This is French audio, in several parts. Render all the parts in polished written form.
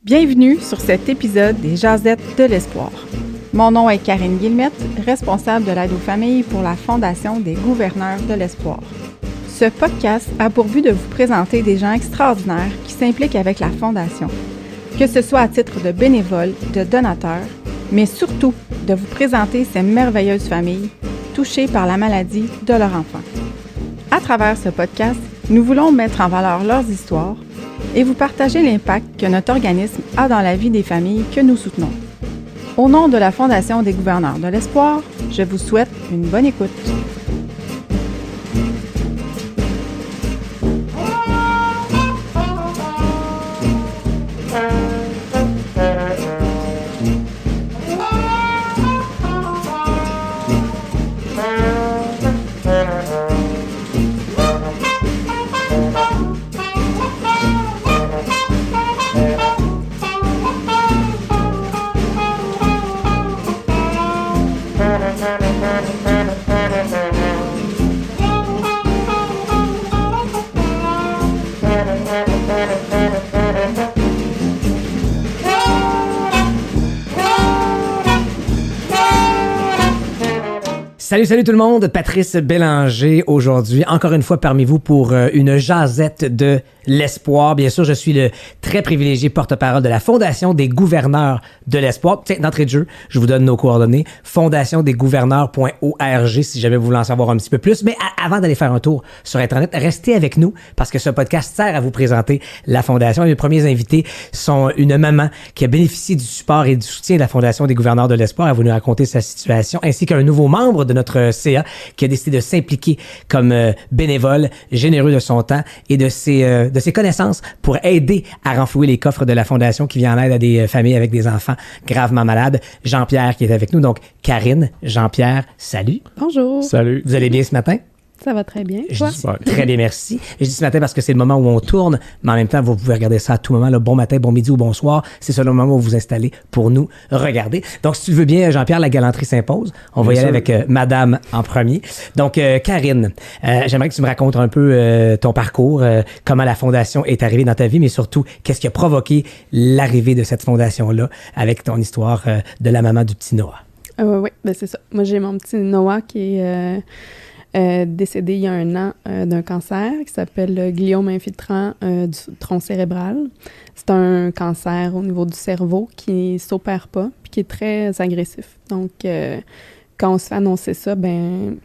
Bienvenue sur cet épisode des Jasettes de l'Espoir. Mon nom est Karine Guillemette, responsable de l'aide aux familles pour la Fondation des gouverneurs de l'Espoir. Ce podcast a pour but de vous présenter des gens extraordinaires qui s'impliquent avec la Fondation, que ce soit à titre de bénévoles, de donateurs, mais surtout de vous présenter ces merveilleuses familles touchées par la maladie de leur enfant. À travers ce podcast, nous voulons mettre en valeur leurs histoires et vous partager l'impact que notre organisme a dans la vie des familles que nous soutenons. Au nom de la Fondation des gouverneurs de l'Espoir, je vous souhaite une bonne écoute. Salut tout le monde, Patrice Bélanger aujourd'hui, encore une fois parmi vous pour une jasette de l'Espoir. Bien sûr, je suis le très privilégié porte-parole de la Fondation des gouverneurs de l'Espoir. Tiens, d'entrée de jeu, je vous donne nos coordonnées, fondationdesgouverneurs.org si jamais vous voulez en savoir un petit peu plus. Mais avant d'aller faire un tour sur Internet, restez avec nous parce que ce podcast sert à vous présenter la Fondation. Les premiers invités sont une maman qui a bénéficié du support et du soutien de la Fondation des gouverneurs de l'Espoir. Elle va nous raconter sa situation, ainsi qu'un nouveau membre de notre CA qui a décidé de s'impliquer comme bénévole, généreux de son temps et de ses connaissances pour aider à renflouer les coffres de la Fondation qui vient en aide à des familles avec des enfants gravement malades. Jean-Pierre qui est avec nous. Donc, Karine, Jean-Pierre, salut. Bonjour. Salut. Vous allez bien ce matin? Ça va très bien. Très bien, merci. Je dis ce matin parce que c'est le moment où on tourne, mais en même temps, vous pouvez regarder ça à tout moment, là, bon matin, bon midi ou bonsoir. C'est ça le moment où vous vous installez pour nous regarder. Donc, si tu veux bien, Jean-Pierre, la galanterie s'impose. On va y aller avec Madame en premier. Donc, Karine, j'aimerais que tu me racontes un peu ton parcours, comment la Fondation est arrivée dans ta vie, mais surtout, qu'est-ce qui a provoqué l'arrivée de cette Fondation-là avec ton histoire de la maman du petit Noah. Oui, ben c'est ça. Moi, j'ai mon petit Noah qui est décédé il y a 1 an d'un cancer qui s'appelle gliome infiltrant du tronc cérébral. C'est un cancer au niveau du cerveau qui ne s'opère pas puis qui est très agressif. Donc, quand on se fait annoncer ça, ben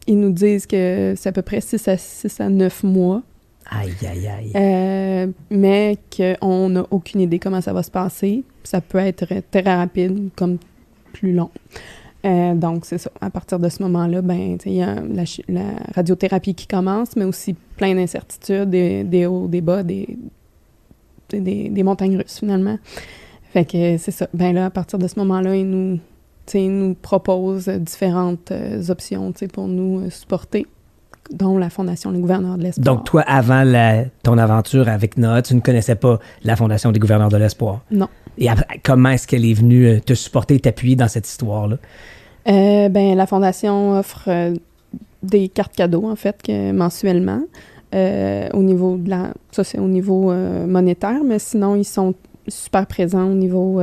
ils nous disent que c'est à peu près 6 à 9 mois. Aïe, aïe, aïe. Mais qu'on n'a aucune idée comment ça va se passer. Ça peut être très rapide comme plus long. Donc, c'est ça. À partir de ce moment-là, ben, il y a la radiothérapie qui commence, mais aussi plein d'incertitudes, des hauts, des bas, des montagnes russes, finalement. Fait que c'est ça. Ben là, à partir de ce moment-là, ils nous proposent différentes options pour nous supporter, dont la Fondation des gouverneurs de l'Espoir. Donc, toi, avant ton aventure avec Noah, tu ne connaissais pas la Fondation des gouverneurs de l'Espoir? Non. Et comment est-ce qu'elle est venue te supporter et t'appuyer dans cette histoire-là? Ben, la Fondation offre des cartes cadeaux, en fait, mensuellement. Au niveau ça, c'est au niveau monétaire, mais sinon, ils sont super présents au niveau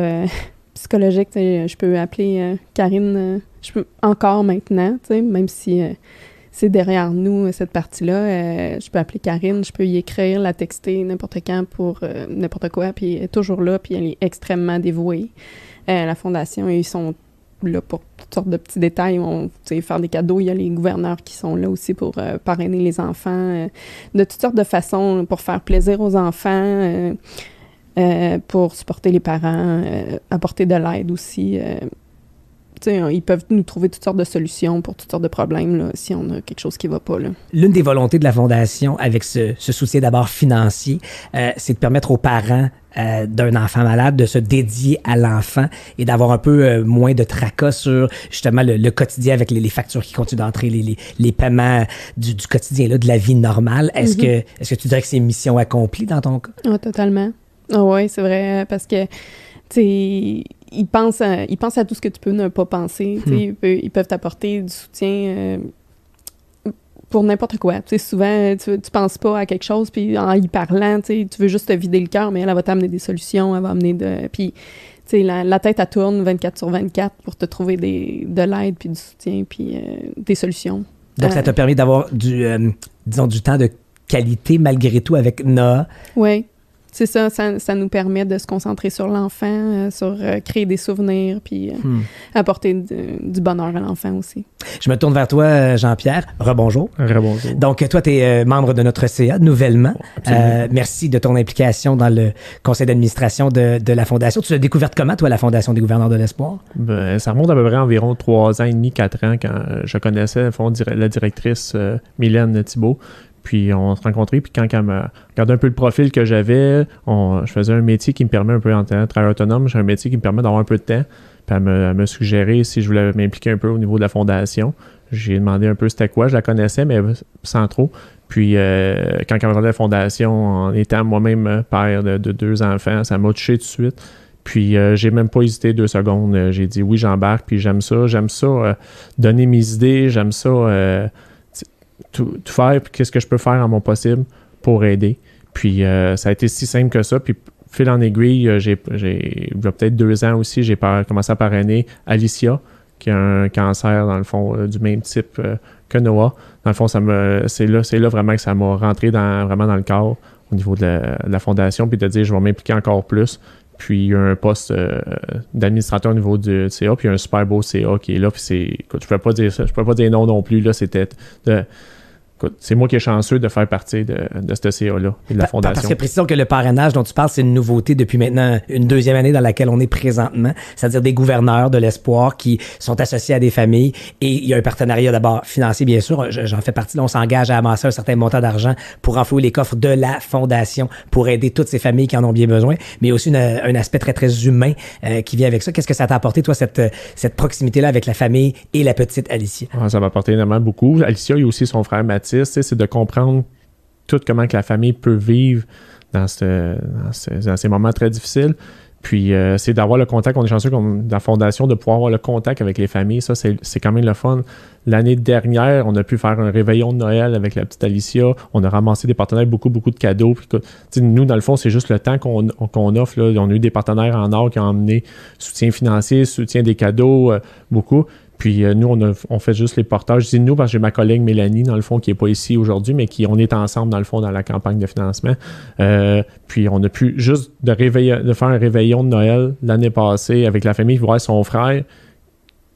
psychologique. Je peux appeler Karine, je peux encore maintenant, même si c'est derrière nous, cette partie-là. Je peux appeler Karine, je peux y écrire, la texter n'importe quand pour n'importe quoi, puis elle est toujours là, puis elle est extrêmement dévouée. La Fondation, ils sont là pour toutes sortes de petits détails. Ils vont faire des cadeaux. Il y a les gouverneurs qui sont là aussi pour parrainer les enfants, de toutes sortes de façons pour faire plaisir aux enfants, pour supporter les parents, apporter de l'aide aussi. Ils peuvent nous trouver toutes sortes de solutions pour toutes sortes de problèmes là, si on a quelque chose qui ne va pas. Là. L'une des volontés de la Fondation, avec ce soutien d'abord financier, c'est de permettre aux parents d'un enfant malade de se dédier à l'enfant et d'avoir un peu moins de tracas sur justement le quotidien avec les factures qui continuent d'entrer, les paiements du quotidien là, de la vie normale. Est-ce que tu dirais que c'est mission accomplie dans ton cas? Ah, totalement. Ah oui, c'est vrai, parce que ils pensent à tout ce que tu peux ne pas penser. Ils peuvent t'apporter du soutien pour n'importe quoi. Tu sais, souvent, tu penses pas à quelque chose, puis en y parlant, tu sais, tu veux juste te vider le cœur, mais elle va t'amener des solutions, elle va amener puis, tu sais, la tête, elle tourne 24/24 pour te trouver de l'aide, puis du soutien, puis des solutions. Donc, ça t'a permis d'avoir du temps de qualité malgré tout avec Noah. Oui. C'est ça, ça nous permet de se concentrer sur l'enfant, sur créer des souvenirs, puis apporter du bonheur à l'enfant aussi. Je me tourne vers toi, Jean-Pierre. Rebonjour. Rebonjour. Donc, toi, tu es membre de notre CA nouvellement. Merci de ton implication dans le conseil d'administration de la Fondation. Tu l'as découverte comment, toi, la Fondation des gouverneurs de l'espoir? Ben, ça remonte à peu près environ 3 ans et demi, 4 ans, quand je connaissais la directrice Mylène Thibault. Puis on se rencontrait, puis quand elle m'a regardé un peu le profil que j'avais, je faisais un métier qui me permet un peu, en tant que travailleur autonome, j'ai un métier qui me permet d'avoir un peu de temps. Puis elle m'a suggéré si je voulais m'impliquer un peu au niveau de la fondation. J'ai demandé un peu c'était quoi, je la connaissais, mais sans trop. Puis quand elle m'a demandé la fondation, en étant moi-même père de 2 enfants, ça m'a touché tout de suite. Puis j'ai même pas hésité 2 secondes. J'ai dit oui, j'embarque, puis j'aime ça. Donner mes idées, j'aime ça... Tout faire, puis qu'est-ce que je peux faire en mon possible pour aider. Puis ça a été si simple que ça. Puis fil en aiguille, il y a peut-être 2 ans aussi, j'ai commencé à parrainer Alicia, qui a un cancer, dans le fond, du même type que Noah. Dans le fond, c'est là vraiment que ça m'a rentré vraiment dans le corps au niveau de la fondation, puis de dire je vais m'impliquer encore plus. Puis il y a un poste d'administrateur au niveau du CA, puis il y a un super beau CA qui est là. Puis écoute, je ne peux pas dire ça, je ne peux pas dire non plus. Là, écoute, c'est moi qui est chanceux de faire partie de ce CA-là et de la Fondation. Parce que précisons que le parrainage dont tu parles, c'est une nouveauté depuis maintenant une 2e année dans laquelle on est présentement, c'est-à-dire des gouverneurs de l'espoir qui sont associés à des familles, et il y a un partenariat d'abord financier, bien sûr, j'en fais partie, là, on s'engage à amasser un certain montant d'argent pour renflouer les coffres de la Fondation pour aider toutes ces familles qui en ont bien besoin, mais aussi un aspect très, très humain qui vient avec ça. Qu'est-ce que ça t'a apporté, toi, cette proximité-là avec la famille et la petite Alicia? Ça m'a apporté énormément beaucoup. Alicia, il y a aussi son frère Mathis. C'est de comprendre tout comment que la famille peut vivre dans ces moments très difficiles. Puis c'est d'avoir le contact. On est chanceux dans la Fondation de pouvoir avoir le contact avec les familles. Ça, c'est quand même le fun. L'année dernière, on a pu faire un réveillon de Noël avec la petite Alicia. On a ramassé des partenaires, beaucoup de cadeaux. Puis, nous, dans le fond, c'est juste le temps qu'on offre. Là. On a eu des partenaires en or qui ont emmené soutien financier, soutien des cadeaux, beaucoup. Puis nous, on fait juste les portages. Je dis nous parce que j'ai ma collègue Mélanie, dans le fond, qui n'est pas ici aujourd'hui, mais on est ensemble, dans le fond, dans la campagne de financement. Puis on a pu juste de faire un réveillon de Noël l'année passée avec la famille, voir son frère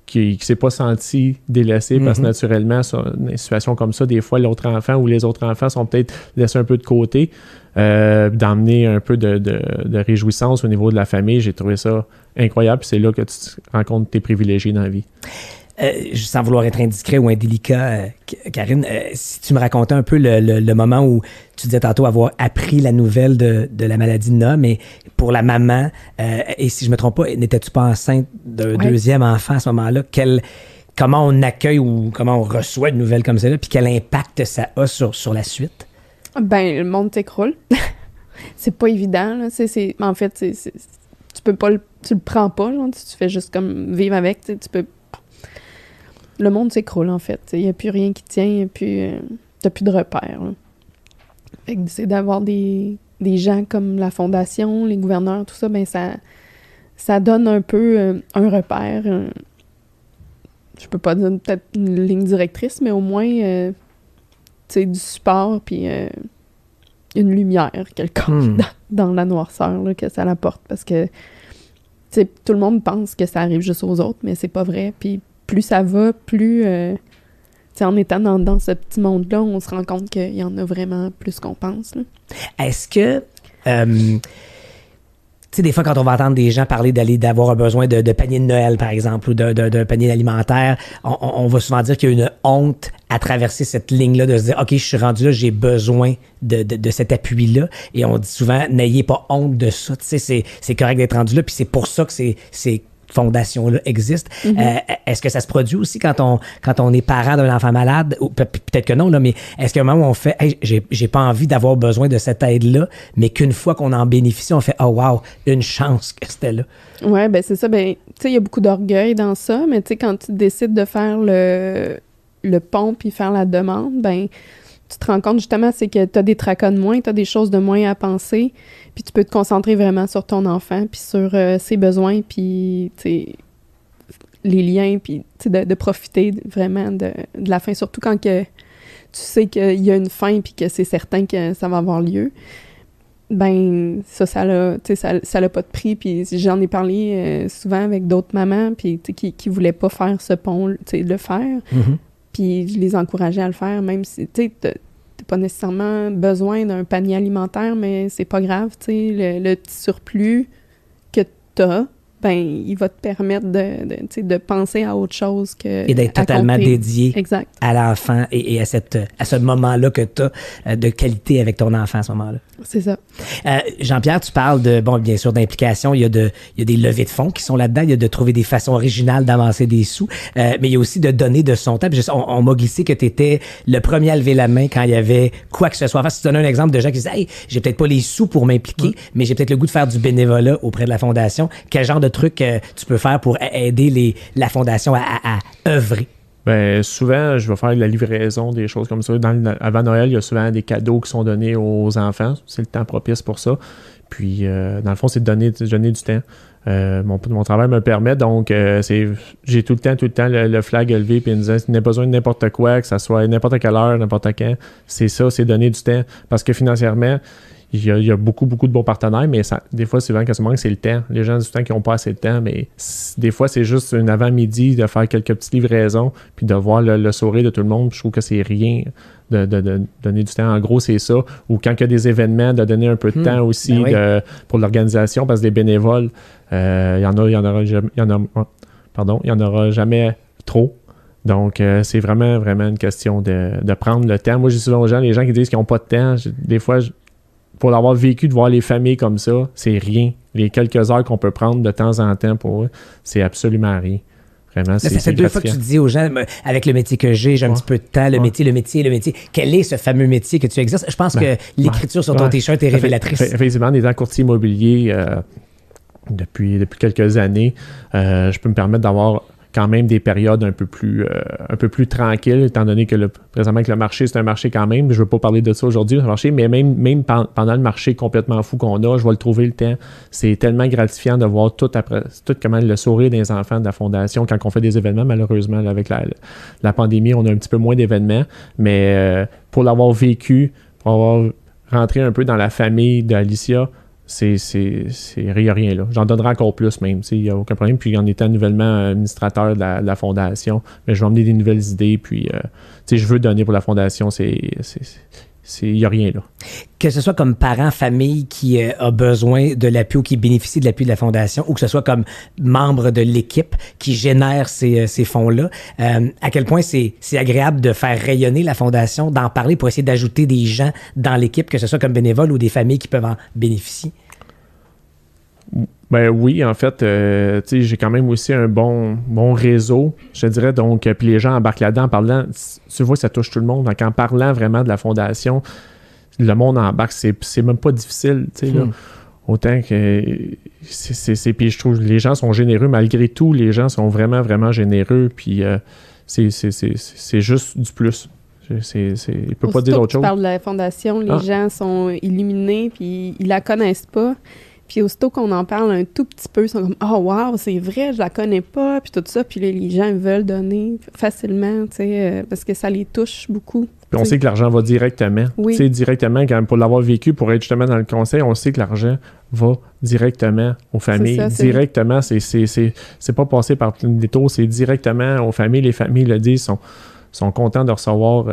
qui ne s'est pas senti délaissé parce que naturellement, sur une situation comme ça, des fois, l'autre enfant ou les autres enfants sont peut-être laissés un peu de côté. D'emmener un peu de réjouissance au niveau de la famille, j'ai trouvé ça incroyable. Puis c'est là que tu rencontres tes privilégiés dans la vie. Sans vouloir être indiscret ou indélicat, Karine, si tu me racontais un peu le moment où tu disais tantôt avoir appris la nouvelle de la maladie de Noah, mais pour la maman, et si je me trompe pas, n'étais-tu pas enceinte d'un 2e enfant à ce moment-là? Comment on accueille ou comment on reçoit une nouvelle comme celle-là, puis quel impact ça a sur la suite? Ben, le monde s'écroule. C'est pas évident, là. En fait, tu peux pas tu le prends pas, genre, tu fais juste comme vivre avec, tu peux... Le monde s'écroule, en fait. Il n'y a plus rien qui tient, t'as plus de repères. Là. Fait que c'est d'avoir des gens comme la Fondation, les gouverneurs, tout ça, ben ça donne un peu un repère. Je peux pas dire peut-être une ligne directrice, mais au moins... du support, puis une lumière quelconque dans la noirceur là, que ça l'apporte, parce que tout le monde pense que ça arrive juste aux autres, mais c'est pas vrai. Puis plus ça va, plus en étant dans ce petit monde-là, on se rend compte qu'il y en a vraiment plus qu'on pense. Là. Est-ce que tu sais, des fois, quand on va entendre des gens parler d'avoir un besoin de panier de Noël, par exemple, ou d'un panier alimentaire, on va souvent dire qu'il y a une honte à traverser cette ligne-là, de se dire, OK, je suis rendu là, j'ai besoin de cet appui-là. Et on dit souvent, n'ayez pas honte de ça. Tu sais, c'est correct d'être rendu là, puis c'est pour ça que ces fondations-là existent. Est-ce que ça se produit aussi quand on est parent d'un enfant malade? Ou peut-être que non, là, mais est-ce qu'à un moment où on fait hey, j'ai pas envie d'avoir besoin de cette aide-là, mais qu'une fois qu'on en bénéficie, on fait oh wow, une chance que c'était là. Ouais, ben c'est ça. Ben, tu sais, il y a beaucoup d'orgueil dans ça, mais tu sais, quand tu décides de faire le pont puis faire la demande, ben tu te rends compte justement, c'est que tu as des tracas de moins, tu as des choses de moins à penser, puis tu peux te concentrer vraiment sur ton enfant, puis sur ses besoins, puis les liens, puis de profiter vraiment de la fin, surtout quand que tu sais qu'il y a une fin, puis que c'est certain que ça va avoir lieu. Ben ça l'a pas de prix, puis j'en ai parlé souvent avec d'autres mamans, puis qui voulaient pas faire ce pont, le faire. Mm-hmm. Puis je les encourageais à le faire, même si, tu sais, t'as pas nécessairement besoin d'un panier alimentaire, mais c'est pas grave, tu sais, le petit surplus que t'as, ben il va te permettre de penser à autre chose que... Et d'être totalement dédié exact. À l'enfant et à ce moment-là que tu as de qualité avec ton enfant à ce moment-là. C'est ça. Jean-Pierre, tu parles bien sûr d'implication. Il y a des levées de fonds qui sont là-dedans. Il y a de trouver des façons originales d'avancer des sous. Mais il y a aussi de donner de son temps. Puis on m'a glissé que tu étais le premier à lever la main quand il y avait quoi que ce soit. Enfin, si tu donnes un exemple de gens qui disent « Hey, j'ai peut-être pas les sous pour m'impliquer, mais j'ai peut-être le goût de faire du bénévolat auprès de la Fondation. » Quel genre de truc tu peux faire pour aider la Fondation à œuvrer? Ben, souvent, je vais faire de la livraison, des choses comme ça. Avant Noël, il y a souvent des cadeaux qui sont donnés aux enfants. C'est le temps propice pour ça. Puis, dans le fond, c'est de donner du temps. Mon travail me permet, donc j'ai tout le temps le flag élevé, puis il me disait, si tu n'as besoin de n'importe quoi, que ça soit n'importe quelle heure, n'importe quand, c'est ça, c'est donner du temps. Parce que financièrement, il y a beaucoup, beaucoup de bons partenaires, mais des fois, souvent, quand ça manque, c'est le temps. Les gens du temps qui n'ont pas assez de temps, mais des fois, c'est juste un avant-midi de faire quelques petites livraisons, puis de voir le sourire de tout le monde. Je trouve que c'est rien de donner du temps. En gros, c'est ça. Ou quand il y a des événements, de donner un peu de temps aussi pour l'organisation, parce que des bénévoles, il y en aura jamais trop. Donc, c'est vraiment, vraiment une question de prendre le temps. Moi, je dis souvent aux gens, les gens qui disent qu'ils n'ont pas de temps, des fois, pour l'avoir vécu, de voir les familles comme ça, c'est rien. Les quelques heures qu'on peut prendre de temps en temps pour eux, c'est absolument rien. Vraiment, ça fait 2 fois que tu dis aux gens, avec le métier que j'ai un petit peu de temps, le métier. Quel est ce fameux métier que tu exerces? Je pense que l'écriture sur ton t-shirt est révélatrice. Effectivement, en étant courtier immobilier depuis quelques années, je peux me permettre d'avoir quand même des périodes un peu plus tranquilles, étant donné que présentement que le marché, c'est un marché quand même. Je ne veux pas parler de ça aujourd'hui, le marché, mais même pendant le marché complètement fou qu'on a, je vais le trouver le temps. C'est tellement gratifiant de voir tout comment le sourire des enfants de la Fondation quand on fait des événements. Malheureusement, là, avec la pandémie, on a un petit peu moins d'événements, mais pour l'avoir vécu, pour avoir rentré un peu dans la famille d'Alicia, il n'y a rien là. J'en donnerai encore plus même. Il n'y a aucun problème. Puis en étant nouvellement administrateur de la Fondation, mais je vais emmener des nouvelles idées. Puis je veux donner pour la Fondation. Il n'y a rien là. Que ce soit comme parent, famille qui a besoin de l'appui ou qui bénéficie de l'appui de la Fondation, ou que ce soit comme membre de l'équipe qui génère ces fonds-là, à quel point c'est agréable de faire rayonner la Fondation, d'en parler pour essayer d'ajouter des gens dans l'équipe, que ce soit comme bénévoles ou des familles qui peuvent en bénéficier? Ben oui, en fait, j'ai quand même aussi un bon réseau, je dirais. Donc, puis les gens embarquent là-dedans en parlant. Tu vois, ça touche tout le monde. Donc, en parlant vraiment de la Fondation, le monde embarque. C'est même pas difficile, tu sais, là. Autant que puis je trouve que les gens sont généreux. Malgré tout, les gens sont vraiment, vraiment généreux. Puis c'est juste du plus. Il ne peut pas dire autre chose. Tu parles de la Fondation, les gens sont illuminés, puis ils la connaissent pas. Puis aussitôt qu'on en parle un tout petit peu, ils sont comme « Oh wow, c'est vrai, je la connais pas », puis tout ça. Puis les gens veulent donner facilement, tu sais, parce que ça les touche beaucoup. Puis on sait que l'argent va directement. Oui. Tu sais, directement, pour l'avoir vécu, pour être justement dans le conseil, on sait que l'argent va directement aux familles. C'est ça, directement, c'est pas passé par plein de détours, c'est directement aux familles. Les familles le disent, sont contents de recevoir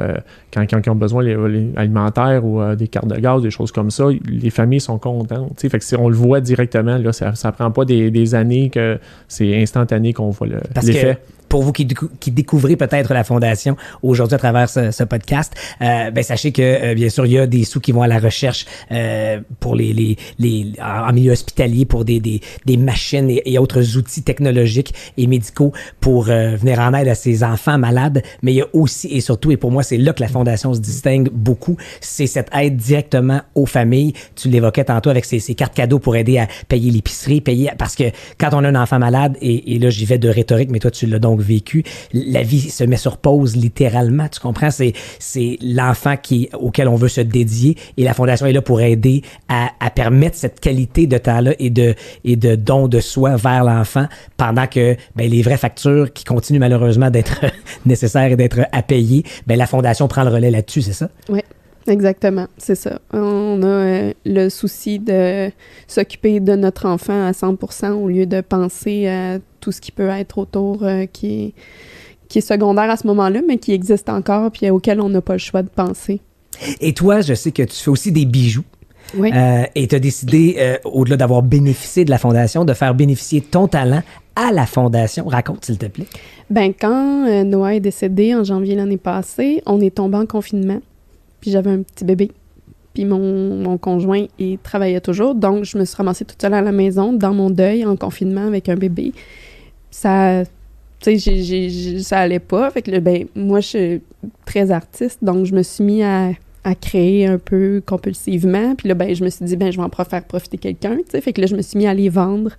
quand ils ont besoin les alimentaires ou des cartes de gaz, des choses comme ça. Les familles sont contentes. Fait que si on le voit directement, là, ça prend pas des années, que c'est instantané qu'on voit l'effet. Pour vous qui découvrez peut-être la Fondation aujourd'hui à travers ce podcast, sachez que bien sûr il y a des sous qui vont à la recherche pour en milieu hospitalier pour des machines et autres outils technologiques et médicaux pour venir en aide à ces enfants malades. Mais il y a aussi et surtout, et pour moi c'est là que la Fondation se distingue beaucoup, c'est cette aide directement aux familles. Tu l'évoquais tantôt avec ces cartes cadeaux pour aider à payer l'épicerie, parce que quand on a un enfant malade, et là j'y vais de rhétorique, mais toi tu l'as donc longue vécue. La vie se met sur pause littéralement, tu comprends? C'est l'enfant auquel on veut se dédier et la Fondation est là pour aider à permettre cette qualité de temps-là et de don de soi vers l'enfant pendant que les vraies factures qui continuent malheureusement d'être nécessaires et d'être à payer, la Fondation prend le relais là-dessus, c'est ça? Oui. Exactement, c'est ça. On a le souci de s'occuper de notre enfant à 100% au lieu de penser à tout ce qui peut être autour qui est secondaire à ce moment-là, mais qui existe encore puis auquel on n'a pas le choix de penser. Et toi, je sais que tu fais aussi des bijoux. Oui. Et tu as décidé, au-delà d'avoir bénéficié de la Fondation, de faire bénéficier ton talent à la Fondation. Raconte, s'il te plaît. Quand Noah est décédé en janvier l'année passée, on est tombé en confinement. Puis j'avais un petit bébé. Puis mon conjoint, il travaillait toujours. Donc, je me suis ramassée toute seule à la maison, dans mon deuil, en confinement, avec un bébé. Ça, tu sais, ça allait pas. Fait que, moi, je suis très artiste. Donc, je me suis mis à créer un peu compulsivement. Puis là, je me suis dit, je vais en faire profiter quelqu'un, tu sais. Fait que là, je me suis mis à les vendre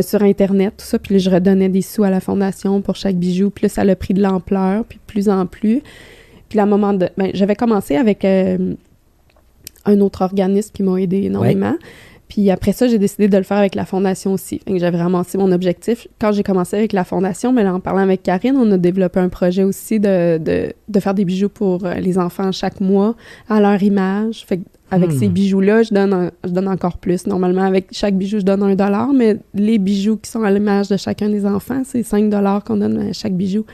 sur Internet, tout ça. Puis là, je redonnais des sous à la Fondation pour chaque bijou. Puis là, ça a pris de l'ampleur, puis de plus en plus. Puis à un moment j'avais commencé avec un autre organisme qui m'a aidé énormément. Ouais. Puis après ça, j'ai décidé de le faire avec la Fondation aussi. Fait que j'avais ramassé mon objectif. Quand j'ai commencé avec la Fondation, en parlant avec Karine, on a développé un projet aussi de faire des bijoux pour les enfants chaque mois à leur image. Fait que avec ces bijoux-là, je donne encore plus. Normalement, avec chaque bijou, je donne $1, mais les bijoux qui sont à l'image de chacun des enfants, c'est $5 qu'on donne à chaque bijou.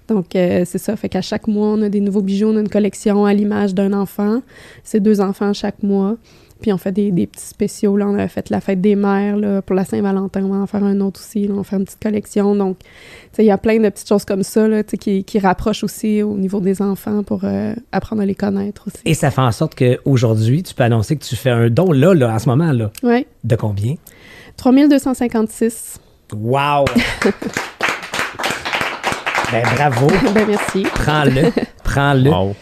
Donc, c'est ça. Fait qu'à chaque mois, on a des nouveaux bijoux. On a une collection à l'image d'un enfant. C'est 2 enfants chaque mois. Puis, on fait des petits spéciaux. Là, on a fait la fête des mères. Là, pour la Saint-Valentin, on va en faire un autre aussi. Là, on fait une petite collection. Donc, tu sais, il y a plein de petites choses comme ça là, qui rapprochent aussi au niveau des enfants pour apprendre à les connaître aussi. Et ça fait en sorte qu'aujourd'hui, tu peux annoncer que tu fais un don là en ce moment. Là. Oui. De combien? 3256. Wow! Bravo. Merci. Prends-le. Wow.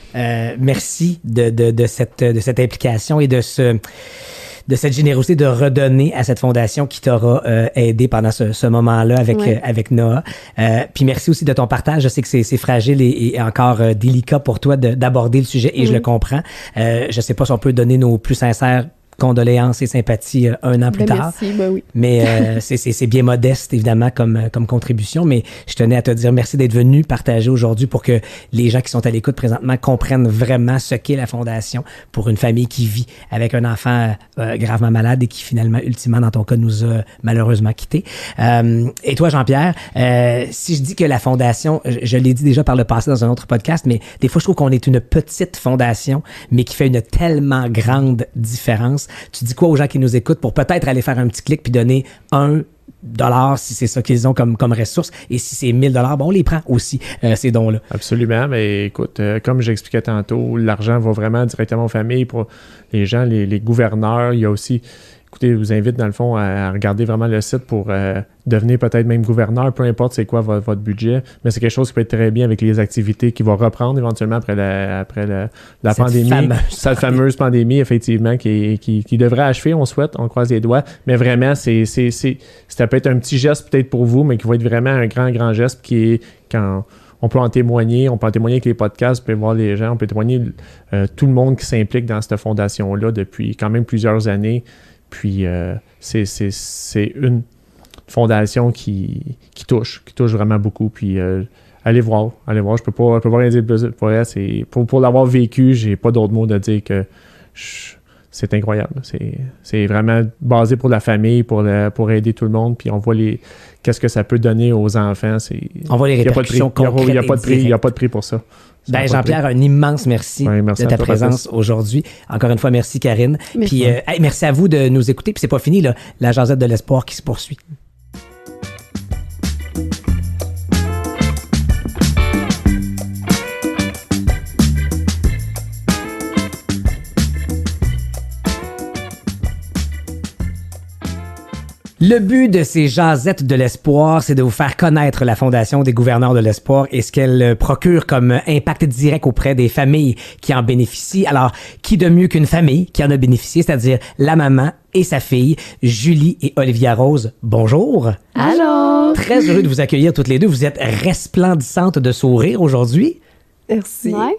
Merci de cette implication et de cette générosité de redonner à cette fondation qui t'aura aidé pendant ce moment-là avec Noah. Puis merci aussi de ton partage. Je sais que c'est fragile et encore délicat pour toi d'aborder le sujet et je le comprends. Je sais pas si on peut donner nos plus sincères condoléances et sympathies 1 an plus tard. Merci, oui. Mais c'est bien modeste, évidemment, comme contribution. Mais je tenais à te dire merci d'être venu partager aujourd'hui pour que les gens qui sont à l'écoute présentement comprennent vraiment ce qu'est la Fondation pour une famille qui vit avec un enfant gravement malade et qui finalement, ultimement, dans ton cas, nous a malheureusement quittés. Et toi, Jean-Pierre, si je dis que la Fondation, je l'ai dit déjà par le passé dans un autre podcast, mais des fois, je trouve qu'on est une petite fondation, mais qui fait une tellement grande différence. Tu dis quoi aux gens qui nous écoutent pour peut-être aller faire un petit clic puis donner $1 si c'est ça qu'ils ont comme ressource et si c'est $1000, on les prend aussi, ces dons-là. Absolument, mais écoute, comme j'expliquais tantôt, l'argent va vraiment directement aux familles pour les gens, les gouverneurs. Il y a aussi, écoutez, je vous invite dans le fond à regarder vraiment le site pour devenir peut-être même gouverneur, peu importe c'est quoi votre budget, mais c'est quelque chose qui peut être très bien avec les activités qui vont reprendre éventuellement après la pandémie. Cette fameuse pandémie, effectivement, qui devrait achever, on souhaite, on croise les doigts, mais vraiment, ça peut être un petit geste peut-être pour vous, mais qui va être vraiment un grand geste qui est quand on peut en témoigner, avec les podcasts, on peut voir les gens, on peut témoigner tout le monde qui s'implique dans cette fondation-là depuis quand même plusieurs années. Puis c'est une fondation qui touche vraiment beaucoup. Puis allez voir. Je peux pas rien dire de plus. Pour l'avoir vécu, j'ai pas d'autres mots de dire que c'est incroyable. C'est vraiment basé pour la famille, pour aider tout le monde. Puis on voit qu'est-ce que ça peut donner aux enfants. On voit les répercussions concrètes. Il n'y a pas de prix pour ça. Jean-Pierre, un immense merci de ta présence aujourd'hui. Encore une fois, merci Karine. Merci. Puis merci à vous de nous écouter. Puis c'est pas fini, là, la jasette de l'espoir qui se poursuit. Le but de ces jasettes de l'espoir, c'est de vous faire connaître la Fondation des gouverneurs de l'espoir et ce qu'elle procure comme impact direct auprès des familles qui en bénéficient. Alors, qui de mieux qu'une famille qui en a bénéficié, c'est-à-dire la maman et sa fille, Julie et Olivia Rose. Bonjour. Allô. Très heureux de vous accueillir toutes les deux. Vous êtes resplendissantes de sourire aujourd'hui. Merci. Ouais.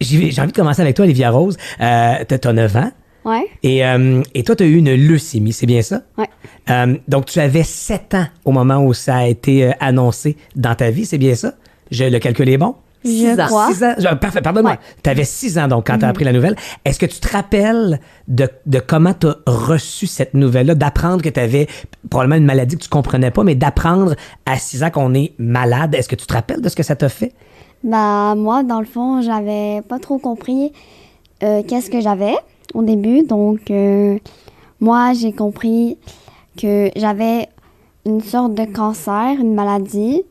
J'ai envie de commencer avec toi, Olivia Rose. T'as 9 ans. Ouais. Et toi, tu as eu une leucémie, c'est bien ça? Ouais. Donc, tu avais 7 ans au moment où ça a été annoncé dans ta vie, c'est bien ça? Le calcul est bon? Je crois. 6 ans. Parfait, pardonne-moi. Ouais. Tu avais 6 ans, donc, quand tu as appris la nouvelle. Est-ce que tu te rappelles de comment tu as reçu cette nouvelle-là, d'apprendre que tu avais probablement une maladie que tu comprenais pas, mais d'apprendre à 6 ans qu'on est malade? Est-ce que tu te rappelles de ce que ça t'a fait? Bah, moi, dans le fond, j'avais pas trop compris qu'est-ce que j'avais au début. Donc, moi, j'ai compris que j'avais une sorte de cancer, une maladie.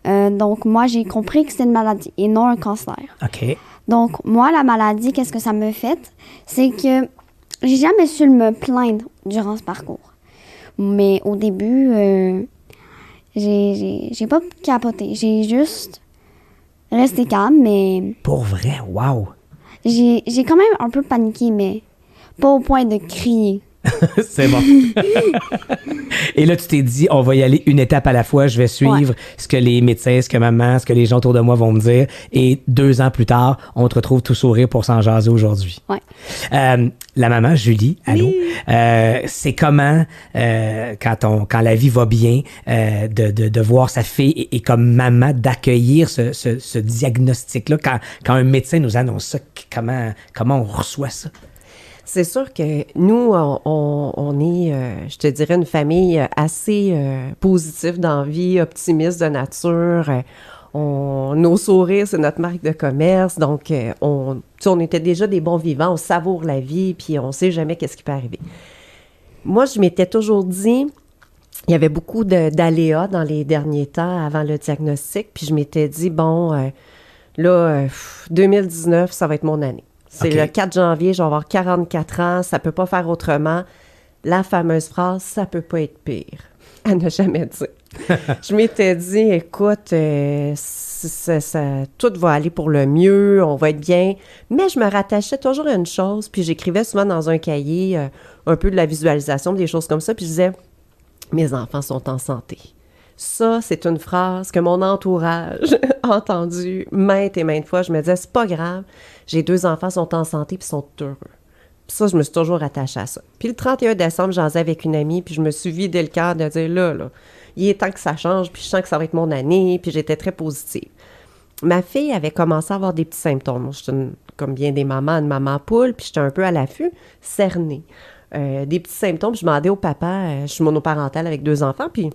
Donc, moi, j'ai compris que c'était une maladie et non un cancer. OK. Donc, moi, la maladie, qu'est-ce que ça me fait? C'est que j'ai jamais su me plaindre durant ce parcours. Mais au début, j'ai pas capoté. J'ai juste resté calme, mais Pour vrai, wow! j'ai quand même un peu paniqué, mais pas au point de crier. C'est bon. Et là, tu t'es dit, on va y aller une étape à la fois. Je vais suivre ce que les médecins, ce que maman, ce que les gens autour de moi vont me dire. Et 2 ans plus tard, on te retrouve tout sourire pour s'en jaser aujourd'hui. Ouais. La maman, Julie, allô? C'est comment, quand la vie va bien, de voir sa fille et comme maman, d'accueillir ce diagnostic-là, quand un médecin nous annonce ça, comment on reçoit ça? C'est sûr que nous, on est, je te dirais, une famille assez positive dans la vie, optimiste de nature. Nos sourires, c'est notre marque de commerce. Donc, on était déjà des bons vivants, on savoure la vie, puis on sait jamais qu'est-ce qui peut arriver. Moi, je m'étais toujours dit, il y avait beaucoup d'aléas dans les derniers temps avant le diagnostic, puis je m'étais dit, bon, 2019, ça va être mon année. C'est OK. Le 4 janvier, je vais avoir 44 ans, ça peut pas faire autrement. La fameuse phrase, ça peut pas être pire. À ne jamais dire. Je m'étais dit, écoute, tout va aller pour le mieux, on va être bien. Mais je me rattachais toujours à une chose, puis j'écrivais souvent dans un cahier un peu de la visualisation, des choses comme ça, puis je disais, mes enfants sont en santé. Ça, c'est une phrase que mon entourage a entendue maintes et maintes fois. Je me disais, c'est pas grave, j'ai 2 enfants, sont en santé puis sont heureux. Puis ça, je me suis toujours attachée à ça. Puis le 31 décembre, j'en faisais avec une amie, puis je me suis vidé le cœur de dire, là, il est temps que ça change, puis je sens que ça va être mon année, puis j'étais très positive. Ma fille avait commencé à avoir des petits symptômes. J'étais, comme bien des mamans, une maman poule, puis j'étais un peu à l'affût, cernée. Des petits symptômes, je demandais au papa, je suis monoparentale avec 2 enfants, puis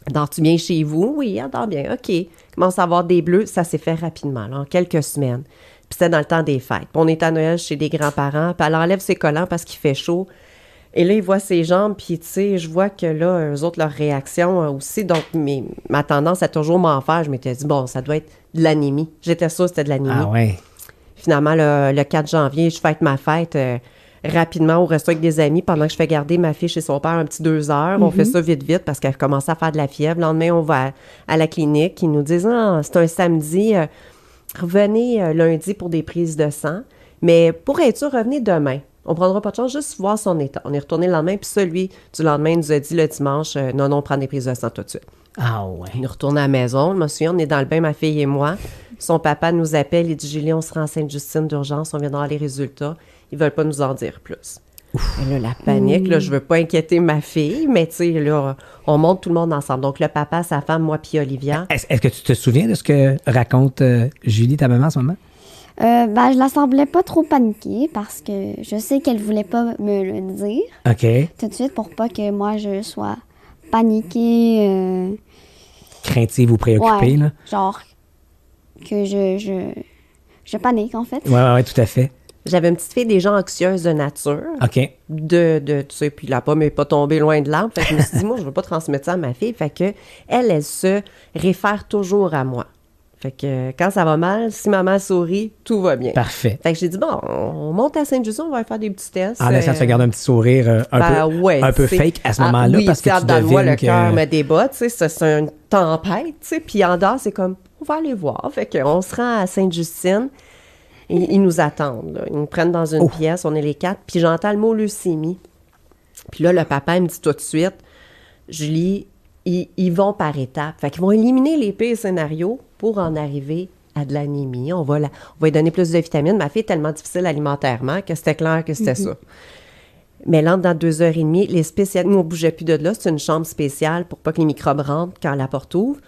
dors-tu bien chez vous? Oui, elle dort bien. OK. Commence à avoir des bleus. Ça s'est fait rapidement, là, en quelques semaines. Puis c'était dans le temps des fêtes. Puis on est à Noël chez des grands-parents. Puis elle enlève ses collants parce qu'il fait chaud. Et là, il voit ses jambes. Puis, tu sais, je vois que là, eux autres, leur réaction aussi. Donc, ma tendance à toujours m'en faire, je m'étais dit, bon, ça doit être de l'anémie. J'étais sûre que c'était de l'anémie. Ah ouais. Finalement, le 4 janvier, je fête ma fête rapidement au resto avec des amis pendant que je fais garder ma fille chez son père un petit 2 heures. On fait ça vite parce qu'elle commençait à faire de la fièvre. Le lendemain, on va à la clinique. Ils nous disent, c'est un samedi, revenez lundi pour des prises de sang. Mais pour être sûr, revenez demain. On prendra pas de chance, juste voir son état. On est retourné le lendemain, puis celui du lendemain nous a dit le dimanche, non, on prend des prises de sang tout de suite. Ah ouais. On est retourné à la maison. Je me souviens, on est dans le bain, ma fille et moi. Son papa nous appelle, il dit, Julie, on se rend à Sainte-Justine d'urgence, on vient d'avoir les résultats. Ils veulent pas nous en dire plus. Et là, la panique, là, je veux pas inquiéter ma fille, mais tu sais, là, on monte tout le monde ensemble. Donc, le papa, sa femme, moi, puis Olivia. Est-ce que tu te souviens de ce que raconte Julie, ta maman, en ce moment? Je la semblais pas trop paniquée parce que je sais qu'elle voulait pas me le dire OK. tout de suite pour pas que moi je sois paniquée. Craintive ou préoccupée, Ouais, là? genre que je panique en fait. Ouais, tout à fait. J'avais une petite fille déjà anxieuse de nature. OK. Tu sais, puis la pomme n'est pas tombée loin de l'arbre. Fait que je me suis dit, moi, je veux pas transmettre ça à ma fille. Fait que elle se réfère toujours à moi. Fait que quand ça va mal, si maman sourit, tout va bien. Parfait. Fait que j'ai dit, bon, on monte à Sainte-Justine, on va faire des petits tests. En laissant te garder un petit sourire un peu fake à ce moment-là, oui, parce que tu dans moi, le devines cœur que... me débat, tu sais, c'est une tempête, tu sais, puis en dehors, c'est comme, on va aller voir. Fait qu'on se rend à Sainte-Justine, et ils nous attendent, là. Ils nous prennent dans une pièce, on est les 4, puis j'entends le mot leucémie. Puis là, le papa, il me dit tout de suite, Julie, ils vont par étapes. Fait qu'ils vont éliminer les pires scénarios pour en arriver à de l'anémie. On va lui donner plus de vitamines. Ma fille est tellement difficile alimentairement que c'était clair que c'était ça. Mais là, dans 2h30, les spécialistes, nous, on ne bougeait plus de là. C'est une chambre spéciale pour pas que les microbes rentrent quand la porte ouvre.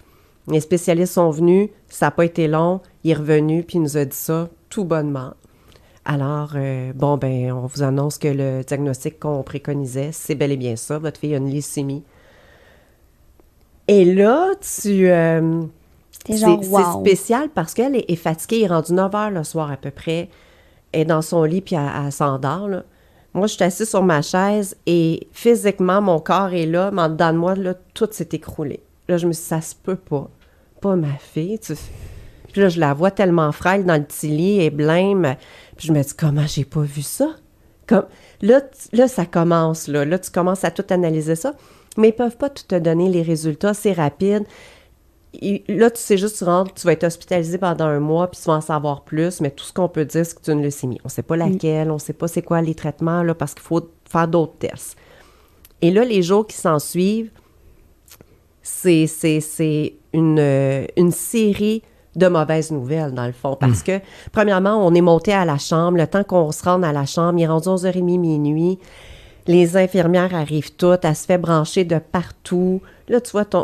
Les spécialistes sont venus, ça n'a pas été long. Il est revenu, puis il nous a dit ça tout bonnement. Alors, on vous annonce que le diagnostic qu'on préconisait, c'est bel et bien ça. Votre fille a une leucémie. Et là, c'est spécial parce qu'elle est fatiguée. Elle est rendue 9 h le soir à peu près. Elle est dans son lit, puis elle s'endort, là. Moi, je suis assise sur ma chaise et physiquement, mon corps est là, mais en dedans de moi, là, tout s'est écroulé. Là, je me suis dit, ça se peut pas. Pas ma fille, tu sais. Puis là, je la vois tellement frêle dans le petit lit et blême. Puis je me dis, comment j'ai pas vu ça? Là, ça commence, là. Là, tu commences à tout analyser ça. Mais ils peuvent pas tout te donner les résultats. C'est rapide. Là, tu sais juste, tu rentres, tu vas être hospitalisé pendant 1 mois, puis tu vas en savoir plus. Mais tout ce qu'on peut dire, c'est que tu as une leucémie. On sait pas laquelle, on sait pas c'est quoi les traitements, là, parce qu'il faut faire d'autres tests. Et là, les jours qui s'en suivent, c'est une série de mauvaises nouvelles, dans le fond. Parce que, premièrement, on est monté à la chambre. Le temps qu'on se rende à la chambre, il est rendu 11h30, minuit. Les infirmières arrivent toutes. Elle se fait brancher de partout. Là, tu vois ta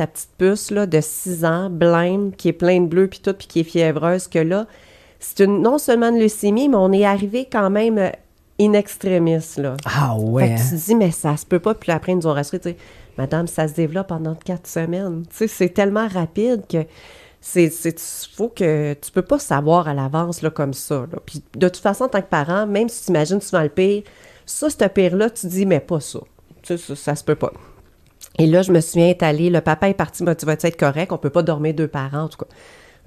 petite puce là, de 6 ans, blême, qui est pleine de bleu, puis tout, puis qui est fiévreuse, que là, c'est non seulement une leucémie, mais on est arrivé quand même in extremis, là. Ah ouais. Fait que tu te dis, mais ça se peut pas. Puis après, ils nous ont rassuré, tu sais, madame, ça se développe pendant 4 semaines. Tu sais, c'est tellement rapide que faut que tu peux pas savoir à l'avance, là, comme ça, là. Puis de toute façon, en tant que parent, même si tu imagines souvent le pire, ce pire-là, tu dis, mais pas ça. Tu sais, ça se peut pas. Et là, je me souviens être allée, le papa est parti, tu vas être correct, on peut pas dormir 2 parents, en tout cas.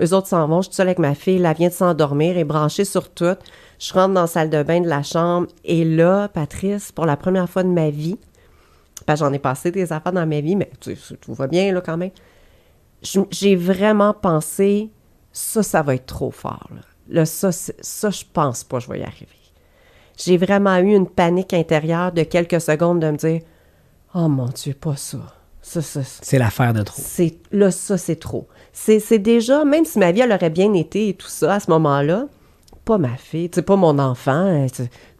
Eux autres s'en vont, je suis seule avec ma fille, elle vient de s'endormir, elle est branchée sur tout. Je rentre dans la salle de bain de la chambre, et là, Patrice, pour la première fois de ma vie, parce que j'en ai passé des affaires dans ma vie, mais tu sais, tout va bien, là, quand même. J'ai vraiment pensé, ça va être trop fort, là. Là, ça, je pense pas que je vais y arriver. J'ai vraiment eu une panique intérieure de quelques secondes de me dire, oh mon Dieu, pas ça. Ça. C'est l'affaire de trop. Ça, c'est trop. C'est déjà, même si ma vie, elle aurait bien été et tout ça, à ce moment-là, pas ma fille, tu sais, pas mon enfant,